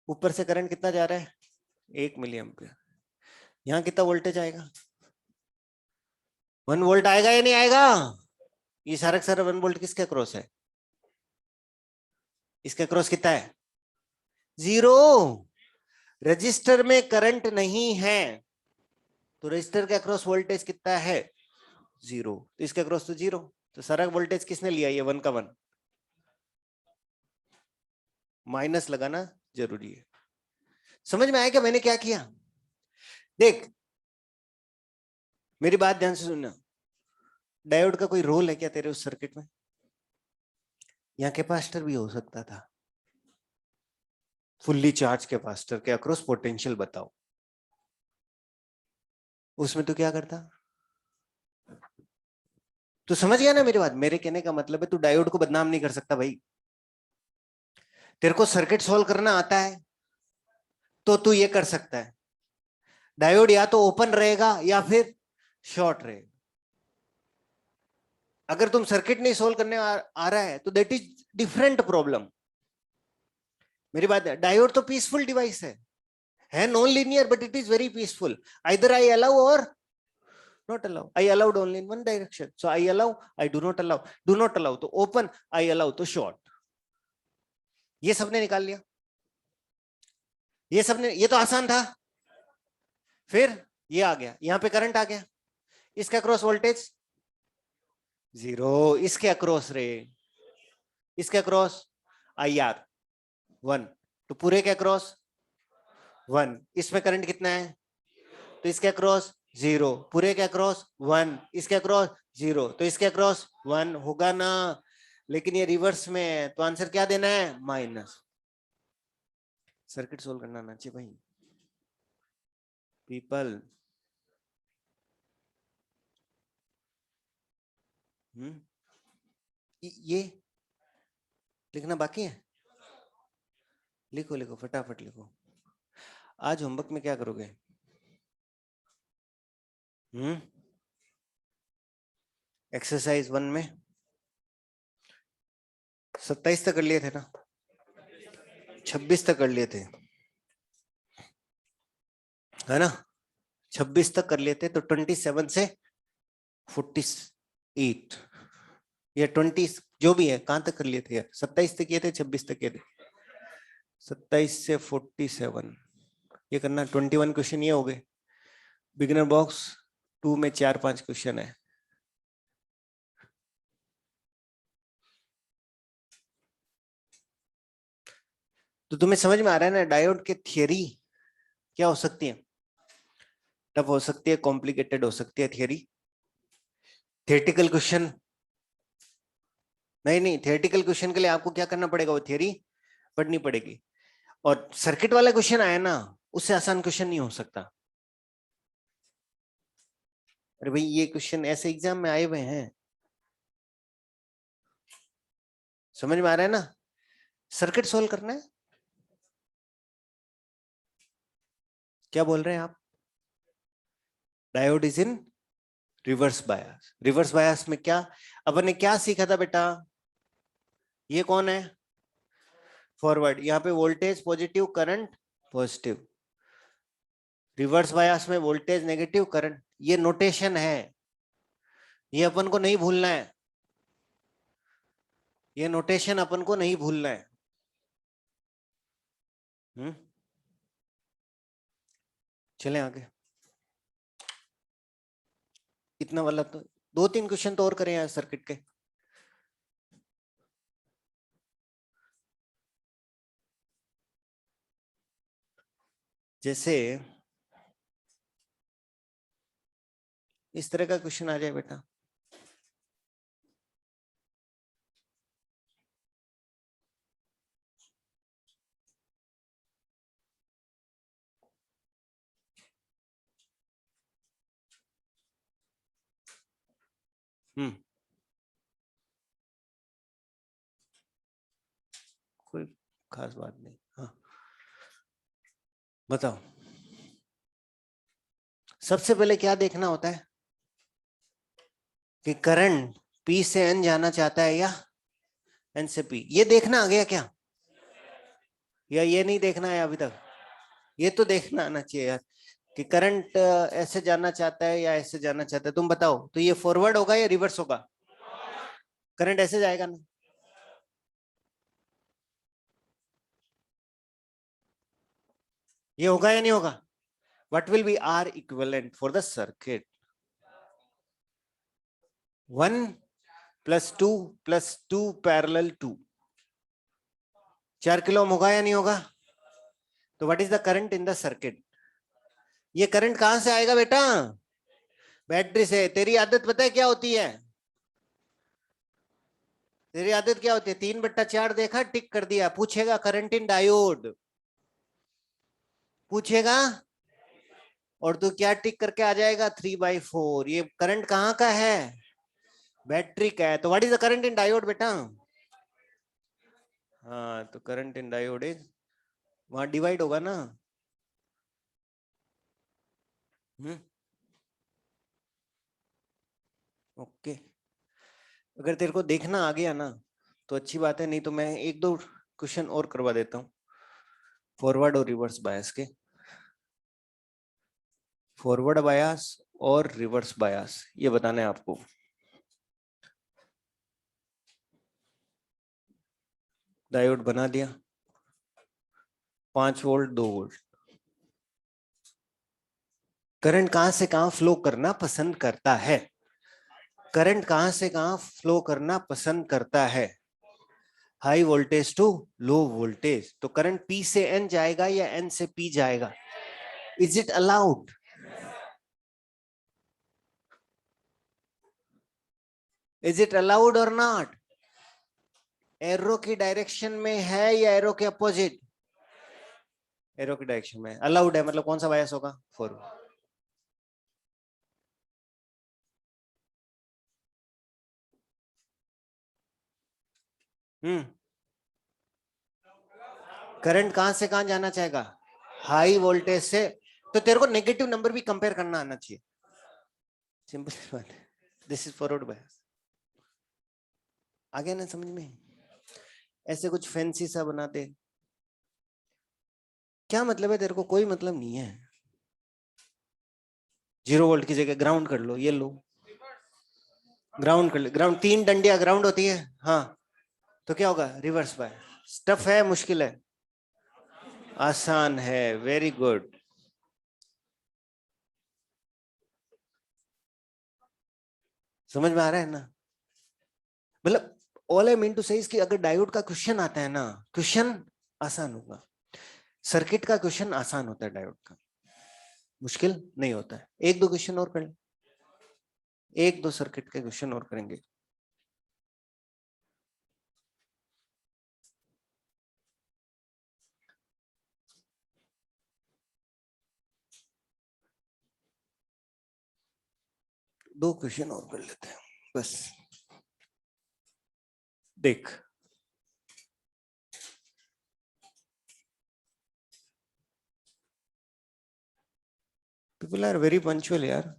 ऊपर से करंट कितना जा रहा है? 1 मिली एम्पियर। यहाँ कितना वोल्टेज आएगा? 1 वोल्ट आएगा या नहीं आएगा? ये सारा 1 वोल्ट किसके अक्रॉस है? इसके अक्रॉस कितना है? 0। रजिस्टर में करंट नहीं है, तो रजिस्टर के अक्रॉस वोल्टेज कितना है? 0। तो इसके अक्रॉस तो 0। तो सारा वोल्टेज किसने लिया? ये 1 का 1। माइनस लगाना जरूरी है। समझ में आया क्या मैंने क्या किया? देख, मेरी बात ध्यान से सुनना। डायोड का कोई रोल है क्या तेरे उस सर्किट में? यहाँ कैपेसिटर भी हो सकता था। फुल्ली चार्ज कैपेसिटर के अक्रॉस पोटेंशियल बताओ, उसमें तो क्या करता? तो समझ गया ना मेरी बात? मेरे कहने का मतलब है तू डायोड को बदनाम नहीं कर सकता भाई। तेरे को सर्किट सॉल्व करना आता है तो तू ये कर सकता है। डायोड या तो ओपन रहेगा या फिर शॉर्ट रहेगा। अगर तुम सर्किट नहीं सोल्व करने आ रहा है तो दैट इज डिफरेंट प्रॉब्लम। मेरी बात है, डायोड तो पीसफुल डिवाइस है non linear but it is very peaceful. Either I allow और not allow. I allowed only in one direction, so I allow, I do not allow. Do not allow तो open, I allow तो short। ये सबने निकाल लिया। ये सबने, ये तो आसान था। फिर ये आ गया, यहां पे करंट आ गया, इसके अक्रॉस वोल्टेज 0, इसके अक्रॉस रे, इसके अक्रॉस IR 1, तो पूरे के अक्रॉस 1। इसमें करंट कितना है? तो इसके अक्रॉस 0, पूरे के अक्रॉस 1, इसके अक्रॉस 0, तो इसके अक्रॉस 1 होगा ना। लेकिन ये रिवर्स में है, तो आंसर क्या देना है? माइनस। सर्किट सोल्व करना आना चाहिए भाई पीपल। ये लिखना बाकी है? लिखो लिखो फटाफट लिखो। आज होमवर्क में क्या करोगे? एक्सरसाइज 1 में 27 तक कर लिए थे ना? 26 तक कर लिए थे, है ना? 26 तक कर लिए थे, तो 27 से 48 या 20 जो भी है, कहां तक कर लिए थे यार? 27 तक किए थे, 26 तक किए थे। 27 से 47 ये करना। 21 क्वेश्चन ये हो गए। बिगिनर बॉक्स 2 में 4-5 क्वेश्चन है। तो तुम्हें समझ में आ रहा है ना डायोड के थियरी क्या हो सकती है? टफ हो सकती है, कॉम्प्लिकेटेड हो सकती है थियरी। थियोरेटिकल क्वेश्चन नहीं, नहीं, थियोरेटिकल क्वेश्चन के लिए आपको क्या करना पड़ेगा? वो थियरी पढ़नी पड़ेगी। और सर्किट वाला क्वेश्चन आया ना, उससे आसान क्वेश्चन नहीं हो सकता। अरे भाई ये क्वेश्चन ऐसे एग्जाम में आए हुए हैं, समझ में आ रहा है ना? सर्किट सोल्व करना है। क्या बोल रहे हैं आप? Diode is in reverse bias. Reverse bias में क्या अपन ने क्या सीखा था बेटा? ये कौन है? फॉरवर्ड। यहाँ पे voltage positive, current positive. Reverse bias में वोल्टेज नेगेटिव, करंट। ये नोटेशन है, ये अपन को नहीं भूलना है। ये नोटेशन अपन को नहीं भूलना है। चलें आगे। इतना वाला तो 2-3 क्वेश्चन तो और करें यार सर्किट के। जैसे इस तरह का क्वेश्चन आ जाए बेटा। कोई खास बात नहीं। हाँ बताओ, सबसे पहले क्या देखना होता है कि करंट पी से एन जाना चाहता है या एन से पी, ये देखना आ गया क्या, या ये नहीं देखना है अभी तक? ये तो देखना आना चाहिए यार कि करंट ऐसे जाना चाहता है या ऐसे जाना चाहता है। तुम बताओ, तो ये फॉरवर्ड होगा या रिवर्स होगा? करंट ऐसे जाएगा ना, ये होगा या नहीं होगा? What will be R equivalent for the circuit? 1 + 2 + 2 parallel 2, 4 kilo ohm होगा या नहीं होगा? तो what is the current in the circuit? ये करंट कहां से आएगा बेटा? बैटरी से। तेरी आदत पता है क्या होती है? तेरी आदत क्या होती है? 3/4 देखा, टिक कर दिया। पूछेगा करंट इन डायोड, पूछेगा और तू क्या टिक करके आ जाएगा? 3/4। ये करंट कहाँ का है? बैटरी का है। तो what is the current in diode बेटा? हाँ, तो करंट इन डायोड इज, वहां डिवाइड होगा ना। ओके, अगर तेरे को देखना आ गया ना तो अच्छी बात है, नहीं तो मैं एक दो क्वेश्चन और करवा देता हूँ फॉरवर्ड और रिवर्स बायस के। फॉरवर्ड बायस और रिवर्स बायस ये बताना है आपको। डायोड बना दिया, 5 वोल्ट 2 वोल्ट। करंट कहां से कहां फ्लो करना पसंद करता है? करंट कहां से कहां फ्लो करना पसंद करता है? High voltage to low voltage. तो करंट पी से एन जाएगा या एन से पी जाएगा? Is it allowed? Is it allowed और नॉट? एरो की डायरेक्शन में है या एरो के अपोजिट? एरो की डायरेक्शन में अलाउड है, मतलब कौन सा बायस होगा? फॉरवर्ड। करंट कहां से कहां जाना चाहेगा? हाई वोल्टेज से। तो तेरे को नेगेटिव नंबर भी कंपेयर करना आना चाहिए। सिंपल बात है। This is forward bias. आ गया ना समझ में? ऐसे कुछ फैंसी सा बनाते, क्या मतलब है तेरे को? कोई मतलब नहीं है। 0 वोल्ट की जगह ग्राउंड कर लो, ये लो ग्राउंड कर लो। ग्राउंड, 3 डंडिया ग्राउंड होती है। हाँ, तो क्या होगा? Reverse bye. स्टफ है, मुश्किल है? आसान है, वेरी गुड। समझ में आ रहा है ना? मतलब ऑल आई मीन टू से कि अगर डायोड का क्वेश्चन आता है ना, क्वेश्चन आसान होगा। सर्किट का क्वेश्चन आसान होता है, डायोड का मुश्किल नहीं होता है। एक दो क्वेश्चन और कर ले, एक दो सर्किट के क्वेश्चन और करेंगे। दो क्वेश्चन और कर लेते हैं बस। देख, पीपल आर वेरी पंचुअल यार।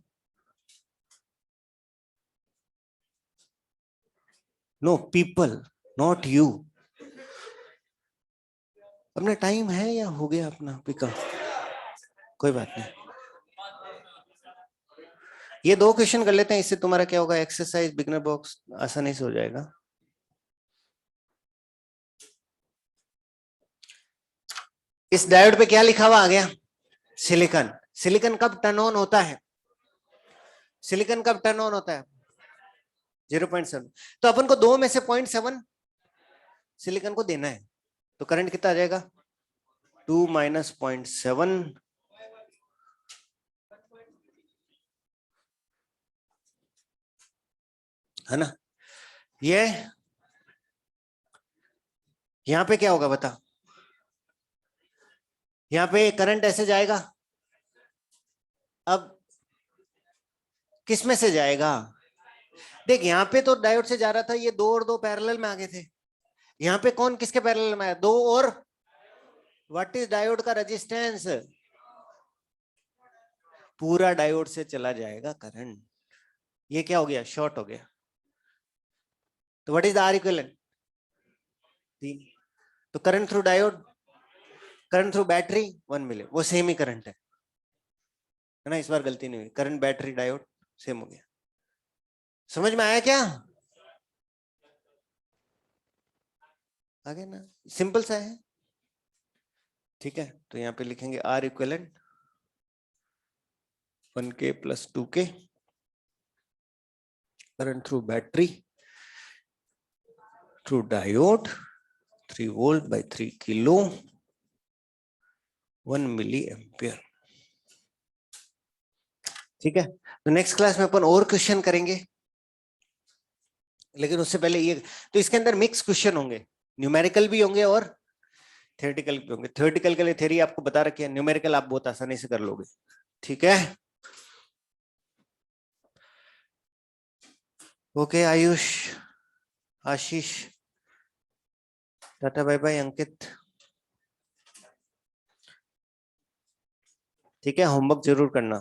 Know people, not you. अपना टाइम है या हो गया अपना पिकअप? कोई बात नहीं, ये दो क्वेश्चन कर लेते हैं, इससे तुम्हारा क्या होगा? एक्सरसाइज बिगनर बॉक्स आसानी से हो जाएगा। इस डायोड पे क्या लिखा हुआ आ गया? सिलिकॉन। सिलिकॉन कब टर्न ऑन होता है? सिलिकॉन कब टर्न ऑन होता है? 0.7। तो अपन को 2 में से 0.7 सिलिकॉन को देना है, तो करंट कितना आ जाएगा? 2 - 0.7, है ना? ये यहां पे क्या होगा बता? यहां पे करंट ऐसे जाएगा। अब किस में से जाएगा? देख यहाँ पे तो डायोड से जा रहा था, ये दो और दो पैरेलल में आगे थे। यहाँ पे कौन किसके पैरेलल में आया? दो और। व्हाट इज डायोड का रेजिस्टेंस? पूरा डायोड से चला जाएगा करंट। ये क्या हो गया? शॉर्ट हो गया। तो what is the R equivalent? 3। तो current through diode, current through battery 1 मिले, वो सेम ही करंट है ना? इस बार गलती नहीं हुई, करंट बैटरी डायोड सेम हो गया। समझ में आया क्या? आगे ना, सिंपल सा है। ठीक है, तो यहाँ पे लिखेंगे R equivalent 1K + 2K current through battery through diode 3 volt by 3 kilo 1 milli ampere. ठीक है, तो नेक्स्ट क्लास में अपन और क्वेश्चन करेंगे, लेकिन उससे पहले ये, तो इसके अंदर मिक्स क्वेश्चन होंगे, न्यूमेरिकल भी होंगे और थ्योरेटिकल भी होंगे। थ्योरेटिकल के लिए थ्योरी आपको बता रखी है, न्यूमेरिकल आप बहुत आसानी से कर लोगे। ठीक है, ओके आयुष, आशीष, टाटा बाय बाय, अंकित। ठीक है, होमवर्क जरूर करना।